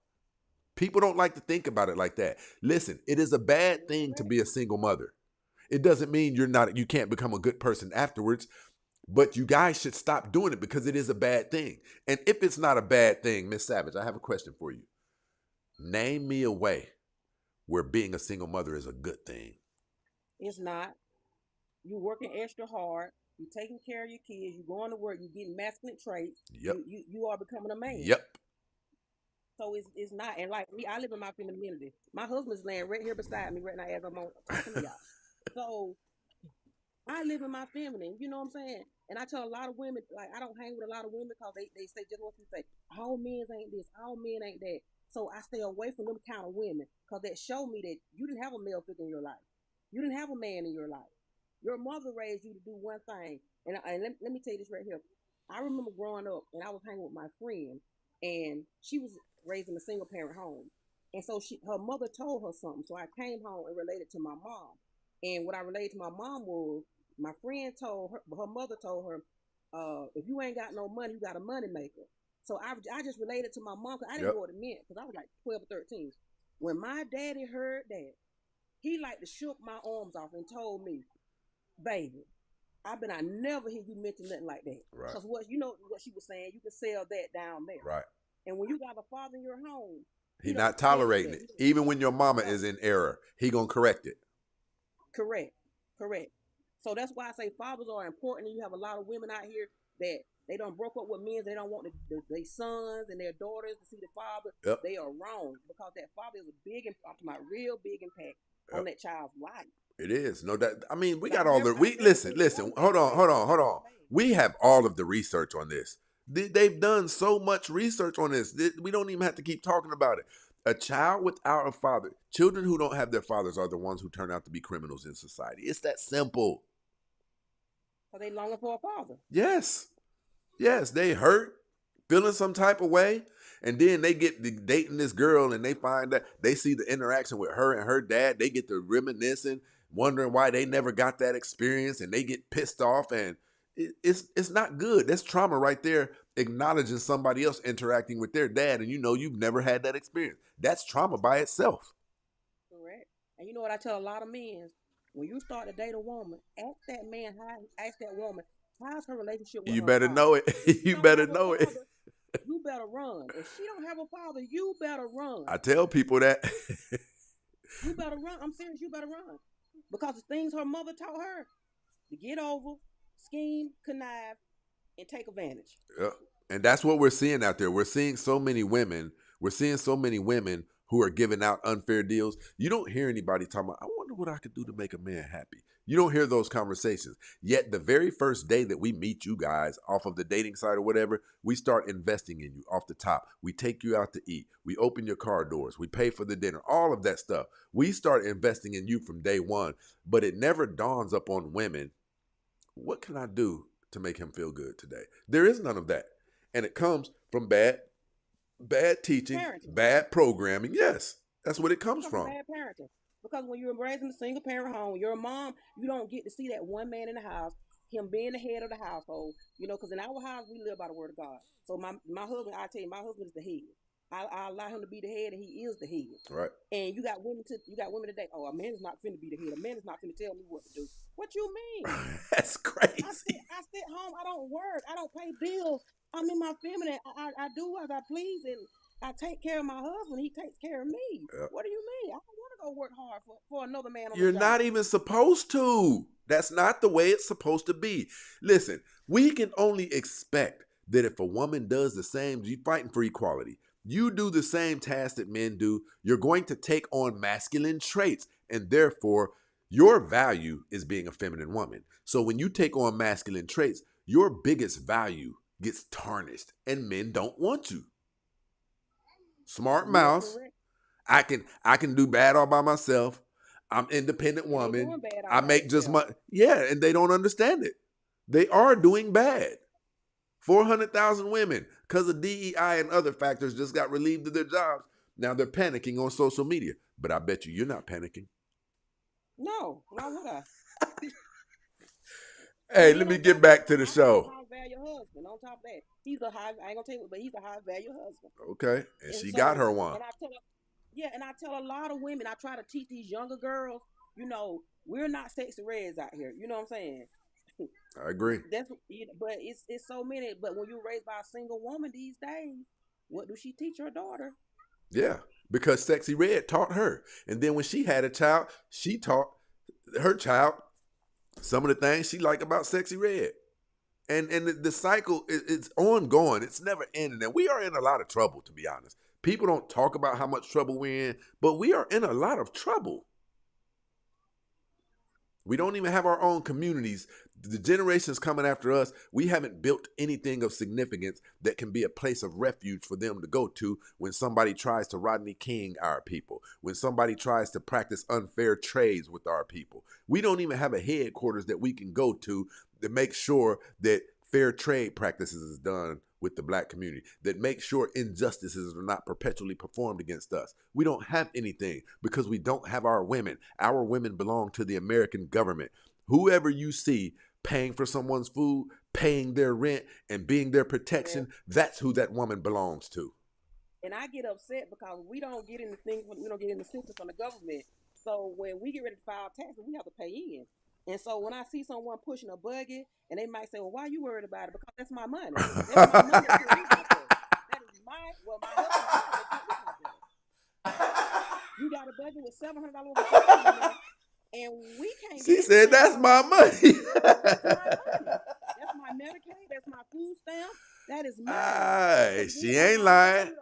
People don't like to think about it like that. Listen, it is a bad thing to be a single mother. It doesn't mean you can't become a good person afterwards, but you guys should stop doing it because it is a bad thing. And if it's not a bad thing, Miss Savage, I have a question for you. Name me a way where being a single mother is a good thing. It's not. You working extra hard. You taking care of your kids. You going to work. You getting masculine traits. Yep. You are becoming a man. Yep. So it's not. And like me, I live in my femininity. My husband's laying right here beside me right now as I'm on talking to y'all. So I live in my feminine. You know what I'm saying? And I tell a lot of women, like, I don't hang with a lot of women because they say just what you say. All men ain't this. All men ain't that. So I stay away from them kind of women because that show me that you didn't have a male figure in your life. You didn't have a man in your life. Your mother raised you to do one thing. And let me tell you this right here. I remember growing up and I was hanging with my friend and she was raised in a single parent home. And so her mother told her something. So I came home and related to my mom. And what I related to my mom was my friend told her mother told her, if you ain't got no money, you got a money maker. So I just related to my mom because I didn't know what it meant because I was like 12 or 13. When my daddy heard that, he like to shook my arms off and told me, baby, I never hear you mention nothing like that. Right. Because what she was saying, you can sell that down there. Right. And when you got a father in your home, he not tolerating it. Even when your mama is in error, he gonna correct it. Correct. So that's why I say fathers are important. And you have a lot of women out here that they done broke up with men. They don't want their sons and their daughters to see the father. Yep. They are wrong because that father is a big impact, my real big impact on that child's life. It is. No doubt. I mean, we got all the listen, hold on. We have all of the research on this. They've done so much research on this. We don't even have to keep talking about it. A child without a father, children who don't have their fathers are the ones who turn out to be criminals in society. It's that simple. So they longing for a father. Yes, they hurt, feeling some type of way. And then they get dating this girl and they find that they see the interaction with her and her dad. They get to reminiscing, wondering why they never got that experience, and they get pissed off. And it's not good. That's trauma right there, acknowledging somebody else interacting with their dad and you've never had that experience. That's trauma by itself. Correct. And you know what I tell a lot of men? When you start to date a woman, ask that woman, how's her relationship with You her better father? know it. You better know it. You better run. If she don't have a father, you better run. I tell people that. You better run. I'm serious. You better run. Because the things her mother taught her to get over, scheme, connive, and take advantage. Yeah. And that's what we're seeing out there. We're seeing so many women who are giving out unfair deals. You don't hear anybody talking about, I wonder what I could do to make a man happy. You don't hear those conversations. Yet the very first day that we meet you guys off of the dating site or whatever, we start investing in you off the top. We take you out to eat. We open your car doors. We pay for the dinner, all of that stuff. We start investing in you from day one, but it never dawns up on women, what can I do to make him feel good today? There is none of that. And it comes from bad teaching, parenting. Bad programming. Yes, that's what it comes from. Bad parenting. Because when you're raising a single parent home, you're a mom, you don't get to see that one man in the house, him being the head of the household. Because in our house, we live by the word of God. So my husband, I tell you, my husband is the head. I allow him to be the head, and he is the head. Right. And you got women today. Oh, a man is not finna be the head. A man is not finna tell me what to do. What you mean? That's crazy. I sit home. I don't work. I don't pay bills. I'm in my feminine. I do as I please, and I take care of my husband. He takes care of me. Yep. What do you mean? I don't want to go work hard for another man on You're the job. not even supposed to. That's not the way it's supposed to be. Listen, we can only expect that if a woman does the same, you're fighting for equality. You do the same task that men do, you're going to take on masculine traits, and therefore your value is being a feminine woman. So when you take on masculine traits, your biggest value gets tarnished, and men don't want you. Smart mouse. I can do bad all by myself. I'm an independent woman. I make just money. Yeah, and they don't understand it. They are doing bad. 400,000 women, because of DEI and other factors, just got relieved of their jobs. Now they're panicking on social media. But I bet you're not panicking. No, why would I? Hey, let me get back to the show. High value husband. On top of that, he's a high. I ain't gonna tell you, but he's a high value husband. Okay, and she got her one. And I tell a lot of women. I try to teach these younger girls. You know, we're not sexy reds out here. You know what I'm saying? I agree. But it's so many. But when you're raised by a single woman these days, what do she teach her daughter? Yeah, because Sexy Red taught her, and then when she had a child, she taught her child some of the things she liked about Sexy Red. And the cycle is ongoing. It's never ending. And we are in a lot of trouble, to be honest. People don't talk about how much trouble we're in, but we are in a lot of trouble. We don't even have our own communities. The generations coming after us, we haven't built anything of significance that can be a place of refuge for them to go to when somebody tries to Rodney King our people, when somebody tries to practice unfair trades with our people. We don't even have a headquarters that we can go to make sure that fair trade practices is done with the black community, that make sure injustices are not perpetually performed against us. We don't have anything because we don't have our women. Our women belong to the American government. Whoever you see paying for someone's food, paying their rent, and being their protection, that's who that woman belongs to. And I get upset because we don't get into things, we don't get into assistance from the government. So when we get ready to file taxes, we have to pay in. And so when I see someone pushing a buggy, and they might say, well, why are you worried about it? Because that's my money. That's my money. That is my husband's. You got a buggy with $700 worth of gas, and we can't. She said, that's my money. That's my money. That's my Medicaid. That's my food stamp. That is mine. Aye, she ain't lying.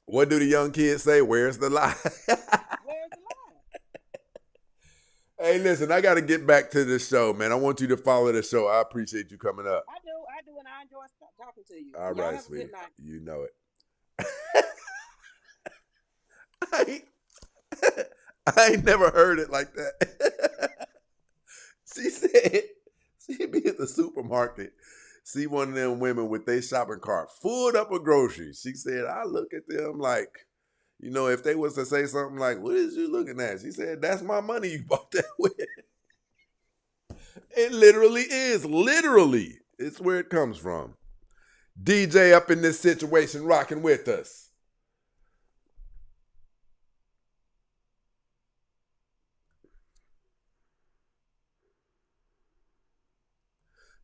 What do the young kids say? Where's the lie? Where's the lie? Hey, listen, I got to get back to the show, man. I want you to follow the show. I appreciate you coming up. I do, and I enjoy talking to you. All Y'all right, have a sweetie. good night. You know it. I ain't never heard it like that. She said she be at the supermarket, see one of them women with their shopping cart full up of groceries. She said, I look at them like, you know, if they was to say something like, what is you looking at? She said, that's my money you bought that with. It literally is. Literally. It's where it comes from. DJ up in this situation rocking with us.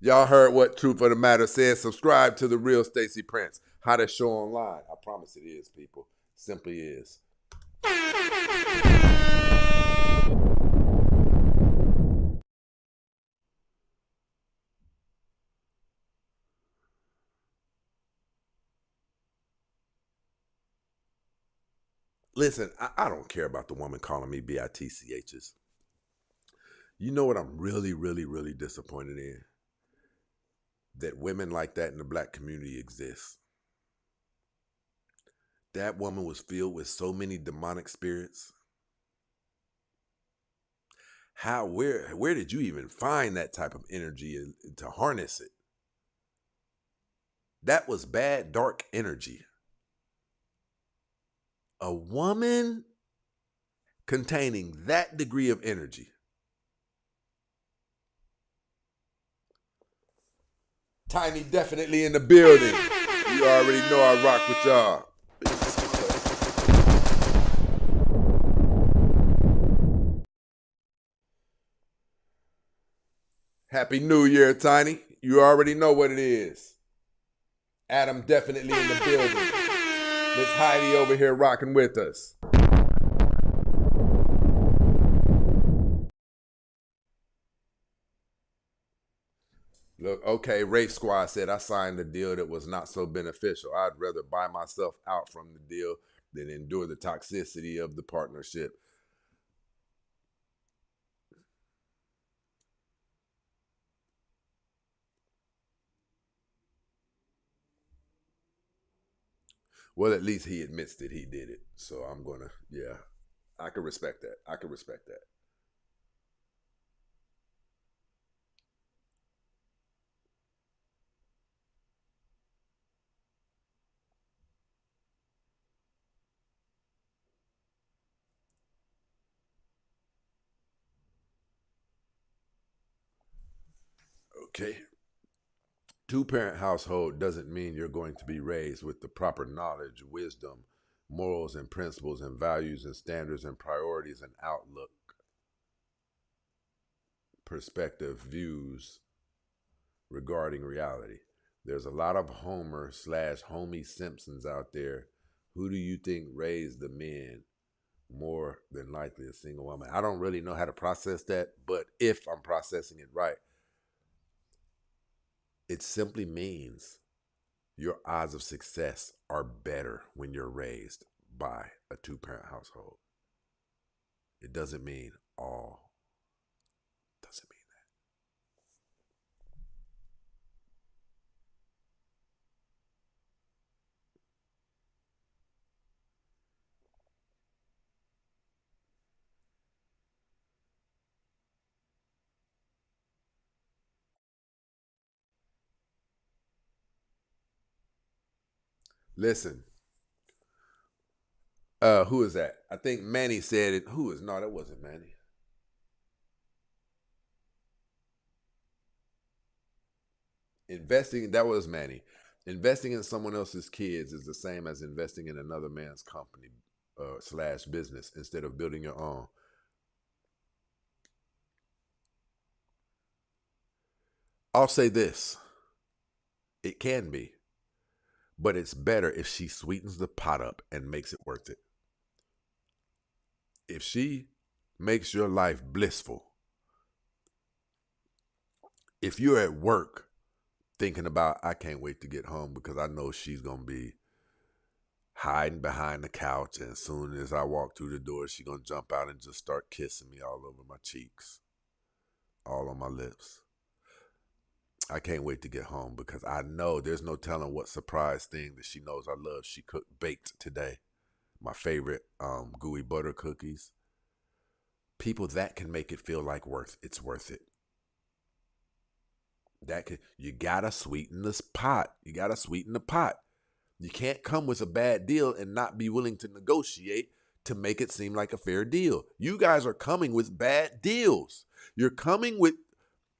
Y'all heard what Truth of the Matter says. Subscribe to The Real Stacey Prince. Hottest show online. I promise it is, people. Simply is. Listen, I don't care about the woman calling me BITCHs. You know what I'm really, really, really disappointed in? That women like that in the black community exist. That woman was filled with so many demonic spirits. Where did you even find that type of energy to harness it? That was bad, dark energy. A woman containing that degree of energy. Tiny definitely in the building. You already know I rock with y'all. Happy New Year, Tiny. You already know what it is. Adam definitely in the building. Miss Heidi over here rocking with us. Look, okay, Rafe Squad said, I signed a deal that was not so beneficial. I'd rather buy myself out from the deal than endure the toxicity of the partnership. Well, at least he admits that he did it. So I'm going to, yeah, I can respect that. I can respect that. Okay. Two-parent household doesn't mean you're going to be raised with the proper knowledge, wisdom, morals and principles and values and standards and priorities and outlook, perspective, views regarding reality. There's a lot of Homer/Homie Simpsons out there. Who do you think raised the men? More than likely a single woman. I don't really know how to process that, but if I'm processing it right, it simply means your odds of success are better when you're raised by a two-parent household. It doesn't mean all. Doesn't mean that. Listen. Who is that? I think Manny said it. Who is? No, that wasn't Manny. Investing, that was Manny. Investing in someone else's kids is the same as investing in another man's company / business instead of building your own. I'll say this. It can be. But it's better if she sweetens the pot up and makes it worth it. If she makes your life blissful, if you're at work thinking about, I can't wait to get home because I know she's going to be hiding behind the couch, and as soon as I walk through the door, she's going to jump out and just start kissing me all over my cheeks, all on my lips. I can't wait to get home because I know there's no telling what surprise thing that she knows I love. She baked today. My favorite gooey butter cookies. People, that can make it feel like it's worth it. You gotta sweeten this pot. You gotta sweeten the pot. You can't come with a bad deal and not be willing to negotiate to make it seem like a fair deal. You guys are coming with bad deals. You're coming with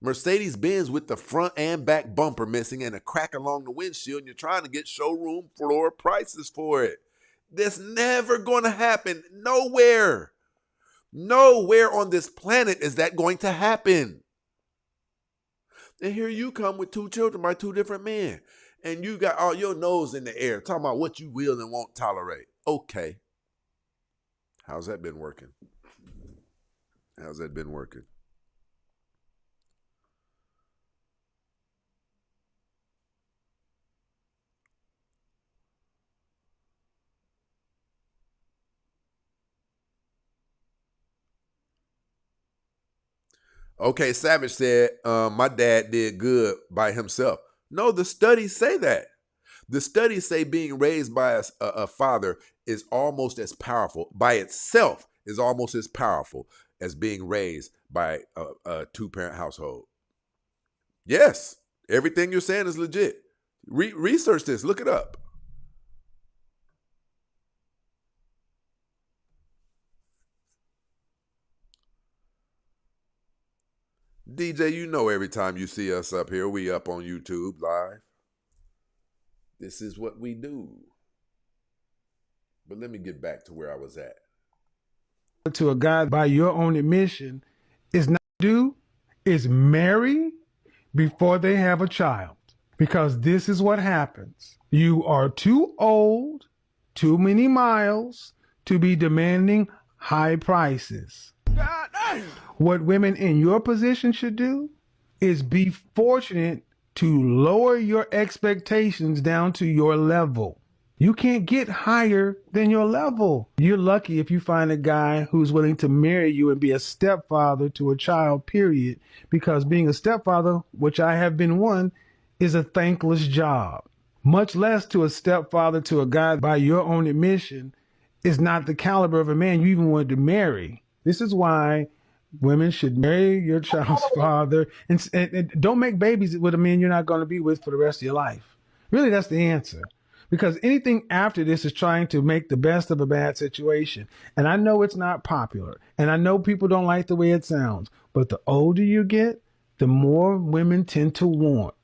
Mercedes-Benz with the front and back bumper missing and a crack along the windshield, and you're trying to get showroom floor prices for it. That's never going to happen. Nowhere. Nowhere on this planet is that going to happen. And here you come with 2 children by 2 different men, and you got all your nose in the air talking about what you will and won't tolerate. Okay. How's that been working? How's that been working? Okay, Savage said, my dad did good by himself. No, the studies say that. The studies say being raised by a father is almost as powerful, by itself is almost as powerful as being raised by a 2-parent household. Yes, everything you're saying is legit. Research this, look it up. DJ, you know every time you see us up here, we up on YouTube live. This is what we do. But let me get back to where I was at. To a guy by your own admission is not do is marry before they have a child. Because this is what happens. You are too old, too many miles to be demanding high prices. What women in your position should do is be fortunate to lower your expectations down to your level. You can't get higher than your level. You're lucky if you find a guy who's willing to marry you and be a stepfather to a child, period. Because being a stepfather, which I have been one, is a thankless job. Much less to a stepfather to a guy by your own admission is not the caliber of a man you even wanted to marry. This is why women should marry your child's father and don't make babies with a man you're not going to be with for the rest of your life. Really, that's the answer. Because anything after this is trying to make the best of a bad situation. And I know it's not popular. And I know people don't like the way it sounds. But the older you get, the more women tend to want.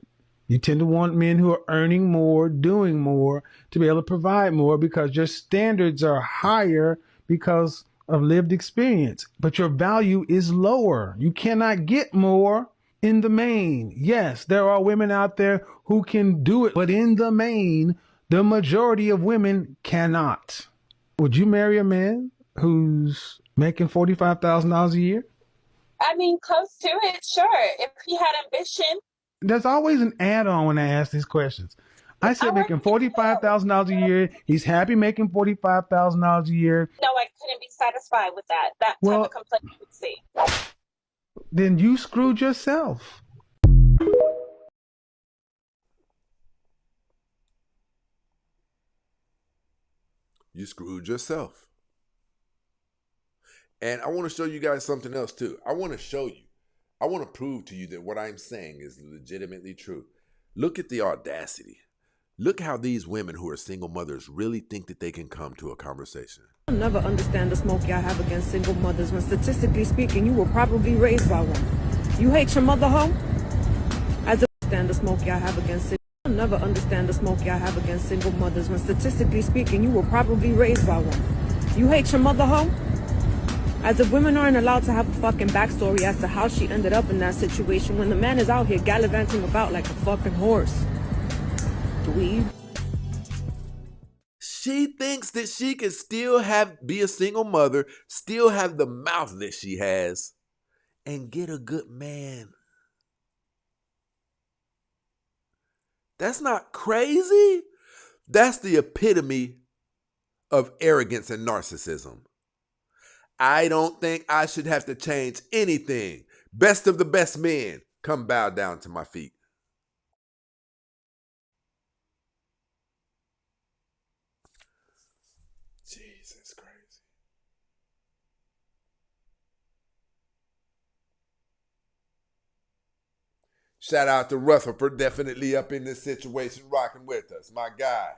You tend to want men who are earning more, doing more, to be able to provide more because your standards are higher because of lived experience. But your value is lower. You cannot get more in the main. Yes, there are women out there who can do it, but in the main, the majority of women cannot. Would you marry a man who's making $45,000 a year? I mean, close to it, sure. If he had ambition. There's always an add-on when I ask these questions. I said making $45,000 a year. He's happy making $45,000 a year. No, I couldn't be satisfied with that type of complacency. Then you screwed yourself. You screwed yourself. And I want to show you guys something else too. I want to prove to you that what I'm saying is legitimately true. Look at the audacity. Look how these women who are single mothers really think that they can come to a conversation. I'll never understand the smoke y'all have against single mothers when statistically speaking, you were probably raised by one. You hate your mother home? As a understand the smoke y'all have against I'll never understand the smoke y'all have against single mothers when statistically speaking, you were probably raised by one. You hate your mother home? As if women aren't allowed to have a fucking backstory as to how she ended up in that situation when the man is out here gallivanting about like a fucking horse. Dweeb. She thinks that she can still be a single mother, still have the mouth that she has, and get a good man. That's not crazy. That's the epitome of arrogance and narcissism. I don't think I should have to change anything. Best of the best men, come bow down to my feet. Jesus crazy. Shout out to Rutherford, definitely up in this situation, rocking with us, my guy.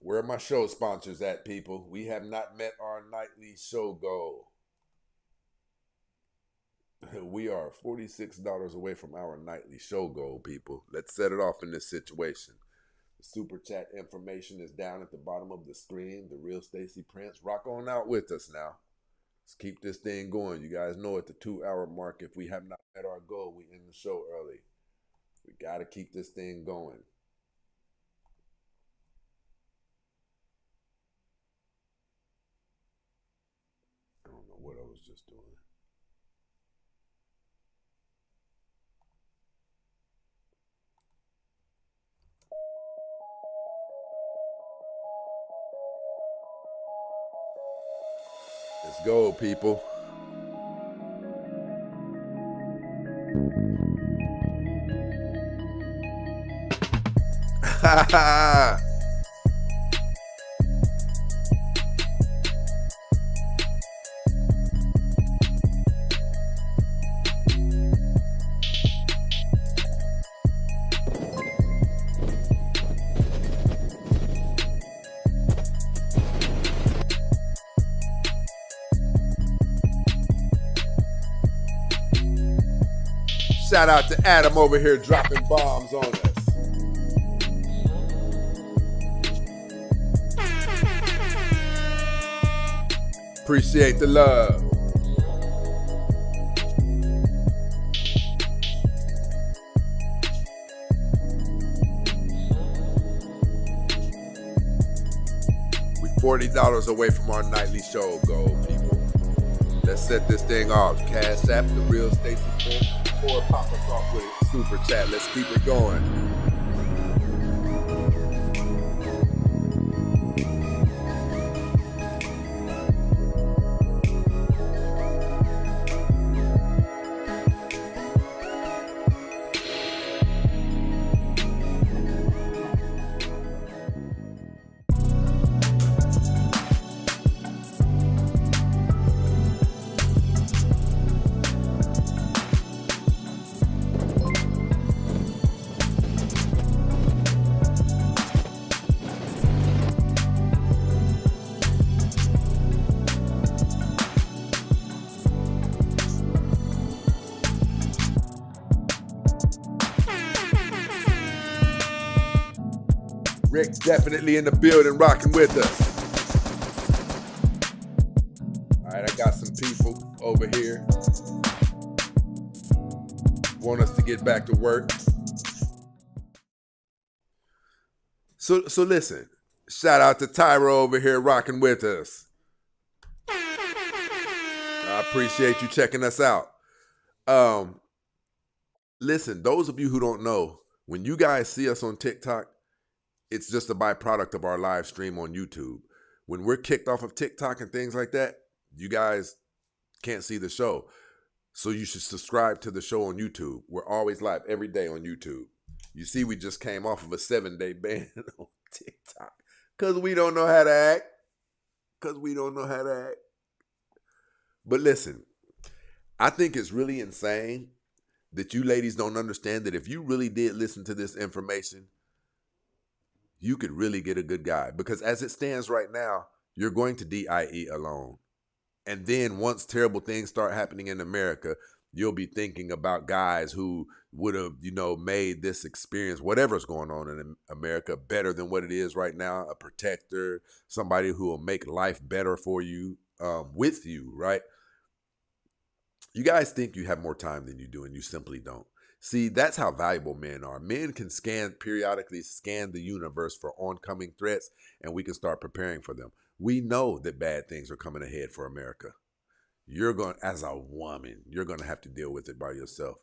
Where are my show sponsors at, people? We have not met our nightly show goal. We are $46 away from our nightly show goal, people. Let's set it off in this situation. The super chat information is down at the bottom of the screen. The real Stacey Prince. Rock on out with us now. Let's keep this thing going. You guys know at the 2-hour mark, if we have not met our goal, we end the show early. We got to keep this thing going. I don't know what I was just doing. Let's go, people. Ha ha! Shout out to Adam over here dropping bombs on us. Appreciate the love. $40 away from our nightly show goal, people. Let's set this thing off. Cash App, the real Stacey or pop us off with it. Super chat. Let's keep it going. Rick definitely in the building, rocking with us. All right, I got some people over here. Want us to get back to work. So listen, shout out to Tyra over here rocking with us. I appreciate you checking us out. Listen, those of you who don't know, when you guys see us on TikTok, it's just a byproduct of our live stream on YouTube. When we're kicked off of TikTok and things like that, you guys can't see the show. So you should subscribe to the show on YouTube. We're always live every day on YouTube. You see, we just came off of a 7-day ban on TikTok because we don't know how to act. But listen, I think it's really insane that you ladies don't understand that if you really did listen to this information, you could really get a good guy. Because as it stands right now, you're going to DIE alone. And then once terrible things start happening in America, you'll be thinking about guys who would have, made this experience, whatever's going on in America, better than what it is right now. A protector, somebody who will make life better for you, with you, right? You guys think you have more time than you do, and you simply don't. See, that's how valuable men are. Men can periodically scan the universe for oncoming threats, and we can start preparing for them. We know that bad things are coming ahead for America. As a woman, you're going to have to deal with it by yourself.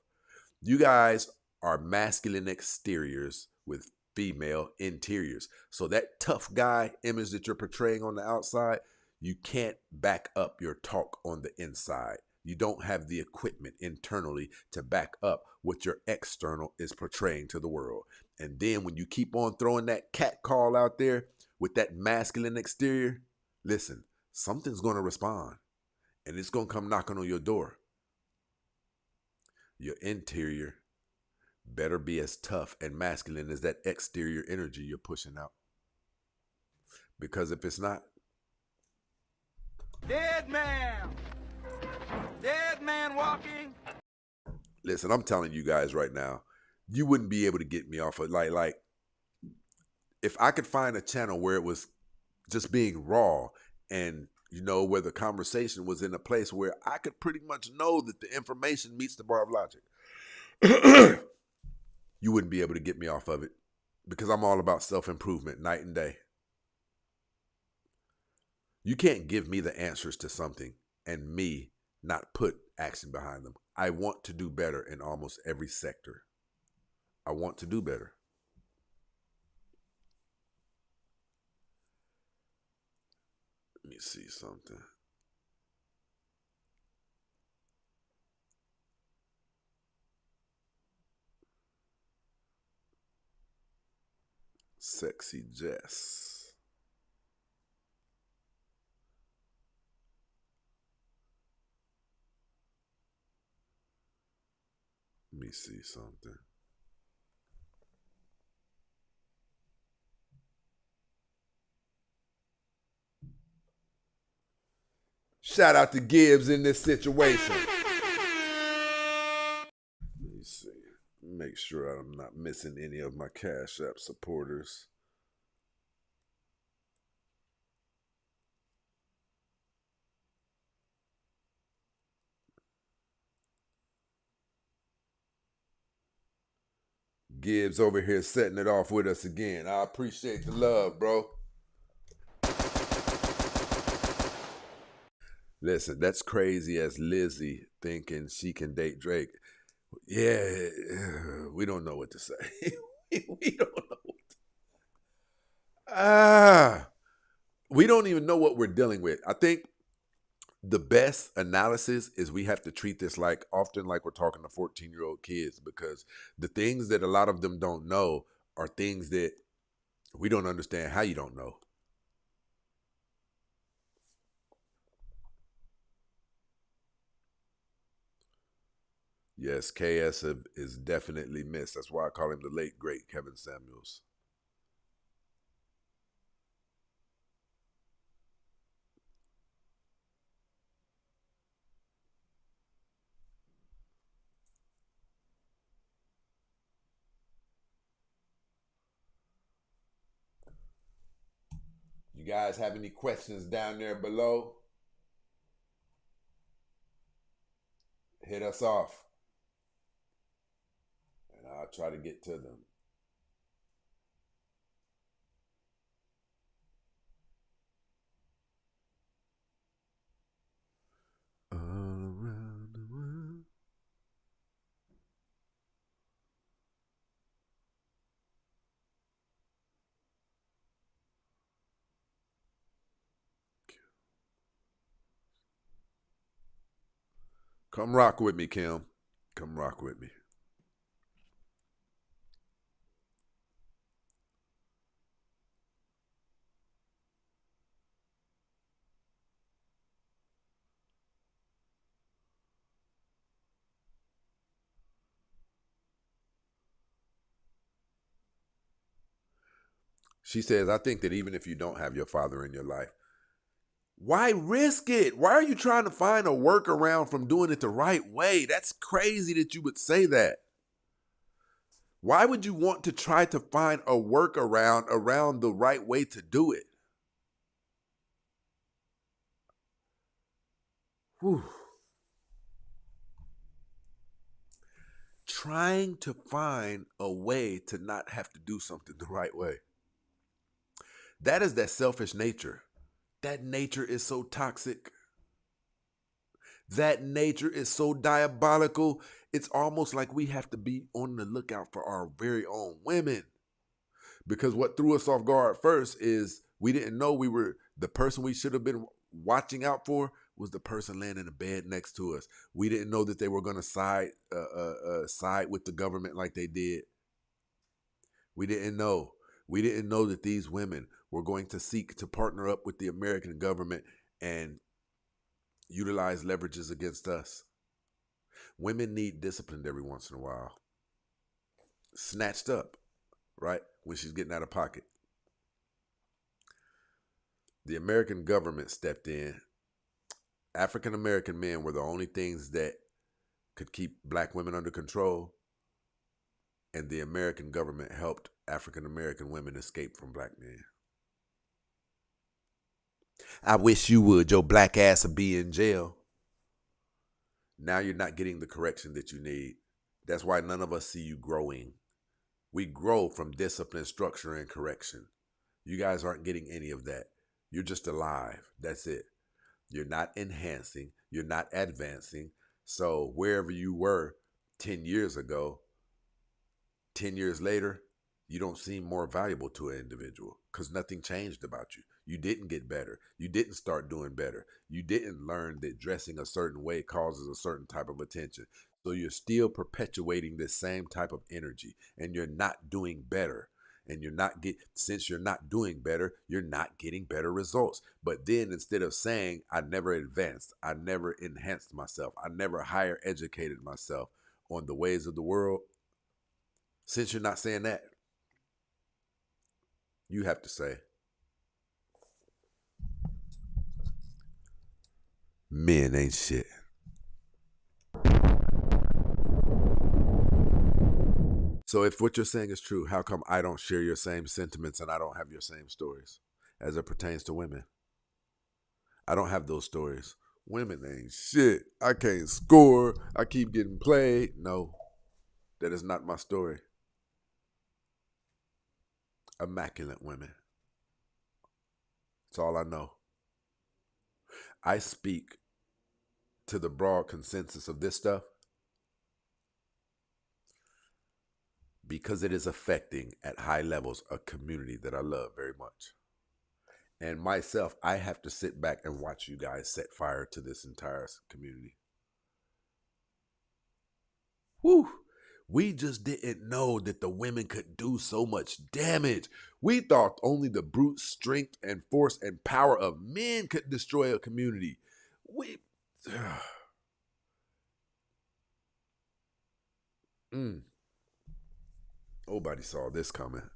You guys are masculine exteriors with female interiors. So that tough guy image that you're portraying on the outside, you can't back up your talk on the inside. You don't have the equipment internally to back up what your external is portraying to the world. And then when you keep on throwing that cat call out there with that masculine exterior, listen, something's going to respond. And it's going to come knocking on your door. Your interior better be as tough and masculine as that exterior energy you're pushing out. Because if it's not, dead man walking. Listen, I'm telling you guys right now, you wouldn't be able to get me off of like if I could find a channel where it was just being raw and where the conversation was in a place where I could pretty much know that the information meets the bar of logic. You wouldn't be able to get me off of it because I'm all about self-improvement night and day. You can't give me the answers to something and me not put action behind them. I want to do better in almost every sector. I want to do better. Let me see something. Sexy Jess. Let me see something. Shout out to Gibbs in this situation. Let me see. make sure I'm not missing any of my Cash App supporters. Gibbs over here setting it off with us again. I appreciate the love, bro. Listen, that's crazy as Lizzie thinking she can date Drake. Yeah, we don't know what to say. We don't know what we don't even know what we're dealing with. I think the best analysis is we have to treat this often like we're talking to 14-year-old kids, because the things that a lot of them don't know are things that we don't understand how you don't know. Yes, KS is definitely missed. That's why I call him the late, great Kevin Samuels. You guys have any questions down there below? Hit us off, and I'll try to get to them. All around the world. Come rock with me, Kim. Come rock with me. She says, I think that even if you don't have your father in your life, why risk it? Why are you trying to find a workaround from doing it the right way? That's crazy that you would say that. Why would you want to try to find a workaround around the right way to do it? Whew. Trying to find a way to not have to do something the right way. That is that selfish nature. That nature is so toxic. That nature is so diabolical. It's almost like we have to be on the lookout for our very own women. Because what threw us off guard first is we didn't know the person we should have been watching out for was the person laying in the bed next to us. We didn't know that they were going to side with the government like they did. We didn't know. We didn't know that these women were going to seek to partner up with the American government and utilize leverages against us. Women need disciplined every once in a while. Snatched up, right? When she's getting out of pocket. The American government stepped in. African American men were the only things that could keep black women under control. And the American government helped African American women escape from black men. I wish you would. Your black ass would be in jail. Now you're not getting the correction that you need. That's why none of us see you growing. We grow from discipline, structure, and correction. You guys aren't getting any of that. You're just alive. That's it. You're not enhancing. You're not advancing. So wherever you were 10 years ago, 10 years later, you don't seem more valuable to an individual because nothing changed about you. You didn't get better. You didn't start doing better. You didn't learn that dressing a certain way causes a certain type of attention. So you're still perpetuating this same type of energy and you're not doing better. And since you're not doing better, you're not getting better results. But then instead of saying, I never advanced, I never enhanced myself, I never higher educated myself on the ways of the world, since you're not saying that, you have to say, men ain't shit. So if what you're saying is true, how come I don't share your same sentiments and I don't have your same stories as it pertains to women? I don't have those stories. Women ain't shit. I can't score. I keep getting played. No, that is not my story. Immaculate women. That's all I know. I speak to the broad consensus of this stuff because it is affecting at high levels a community that I love very much. And myself, I have to sit back and watch you guys set fire to this entire community. Whew. We just didn't know that the women could do so much damage. We thought only the brute strength and force and power of men could destroy a community. Nobody saw this coming.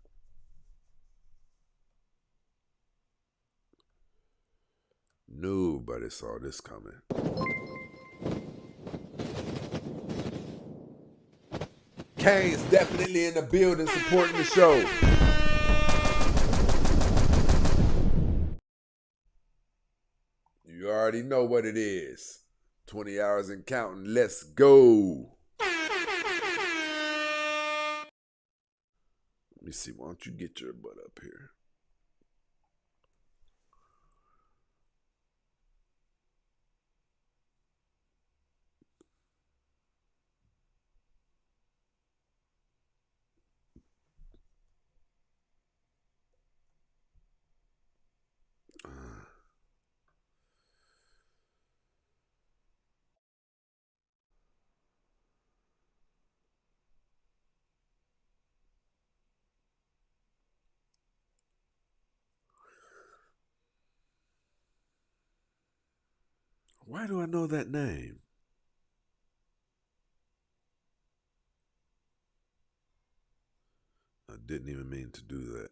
Nobody saw this coming. Kane's definitely in the building supporting the show. You already know what it is. 20 hours and counting. Let's go. Let me see. Why don't you get your butt up here? Why do I know that name? I didn't even mean to do that.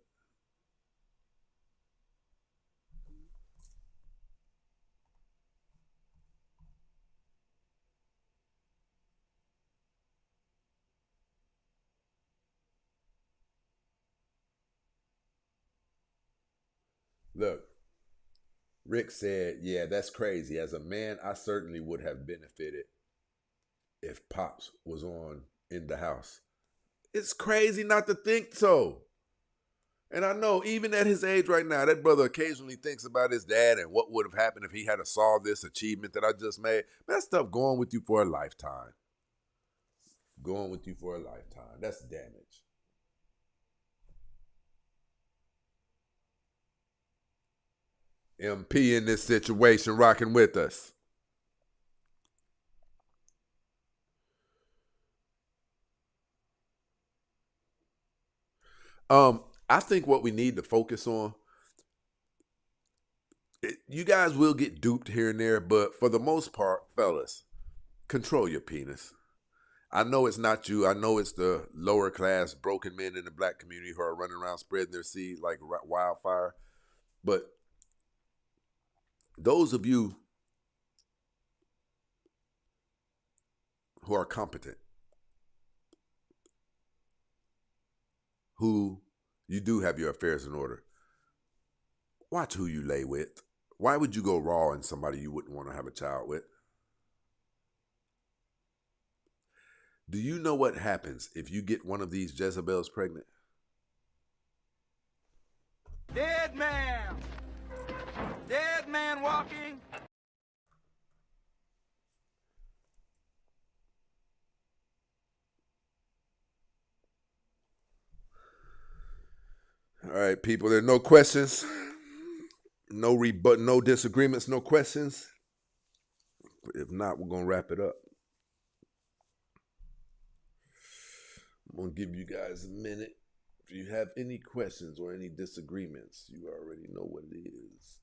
Look, Rick said, yeah, that's crazy. As a man, I certainly would have benefited if Pops was on in the house. It's crazy not to think so. And I know even at his age right now, that brother occasionally thinks about his dad and what would have happened if he had saw this achievement that I just made. That stuff going with you for a lifetime. Going with you for a lifetime. That's damage. MP in this situation rocking with us. I think what we need to focus on, you guys will get duped here and there, but for the most part, fellas, control your penis. I know it's not you. I know it's the lower class broken men in the black community who are running around spreading their seed like wildfire. But those of you who are competent, who you do have your affairs in order, watch who you lay with. Why would you go raw in somebody you wouldn't want to have a child with? Do you know what happens if you get one of these Jezebels pregnant? Dead man! Dead man walking! All right, people, there are no questions, no no disagreements, no questions. If not, we're going to wrap it up. I'm going to give you guys a minute. If you have any questions or any disagreements, you already know what it is.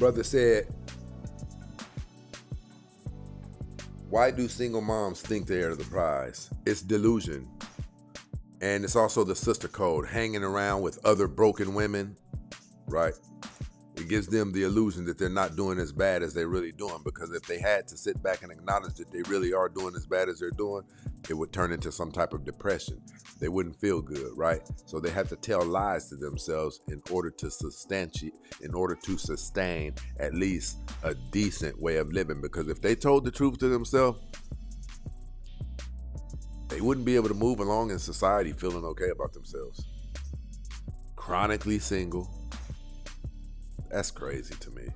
brother said, why do single moms think they are the prize? It's delusion. And it's also the sister code, hanging around with other broken women, right? It gives them the illusion that they're not doing as bad as they're really doing, because if they had to sit back and acknowledge that they really are doing as bad as they're doing, it would turn into some type of depression. They wouldn't feel good, right? So they have to tell lies to themselves in order to sustain at least a decent way of living. Because if they told the truth to themselves, they wouldn't be able to move along in society feeling okay about themselves. Chronically single. That's crazy to me.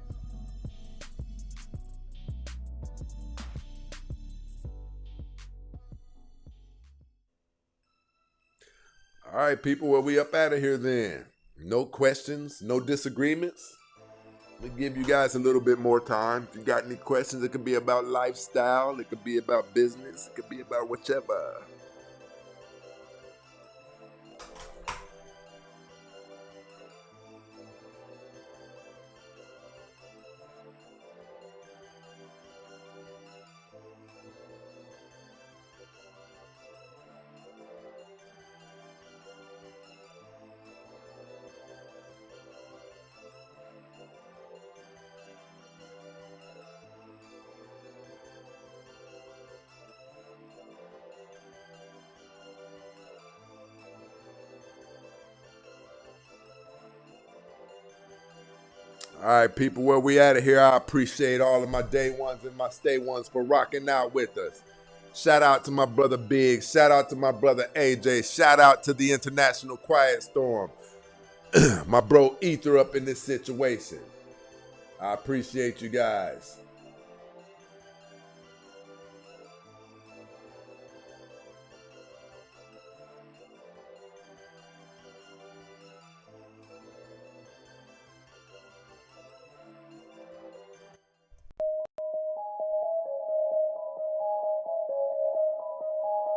All right, people, well, we up out of here then. No questions, no disagreements. Let me give you guys a little bit more time. If you got any questions, it could be about lifestyle, it could be about business, it could be about whichever. All right, people, where we out of here, I appreciate all of my day ones and my stay ones for rocking out with us. Shout out to my brother Big. Shout out to my brother AJ. Shout out to the International Quiet Storm. My bro Ether up in this situation. I appreciate you guys.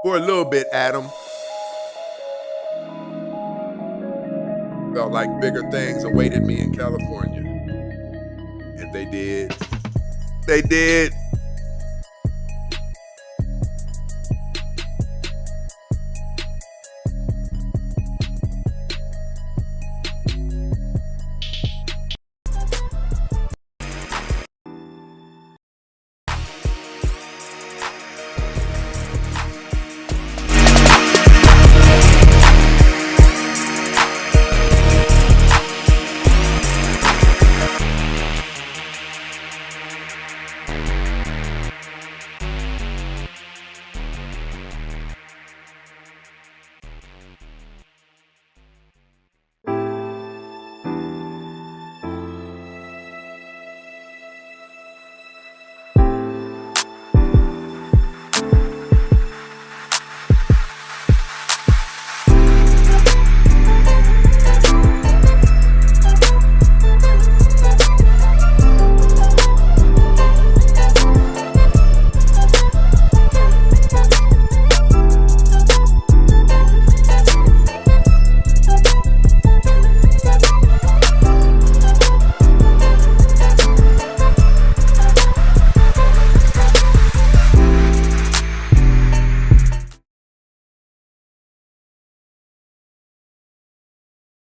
For a little bit, Adam. Felt like bigger things awaited me in California. And they did. They did.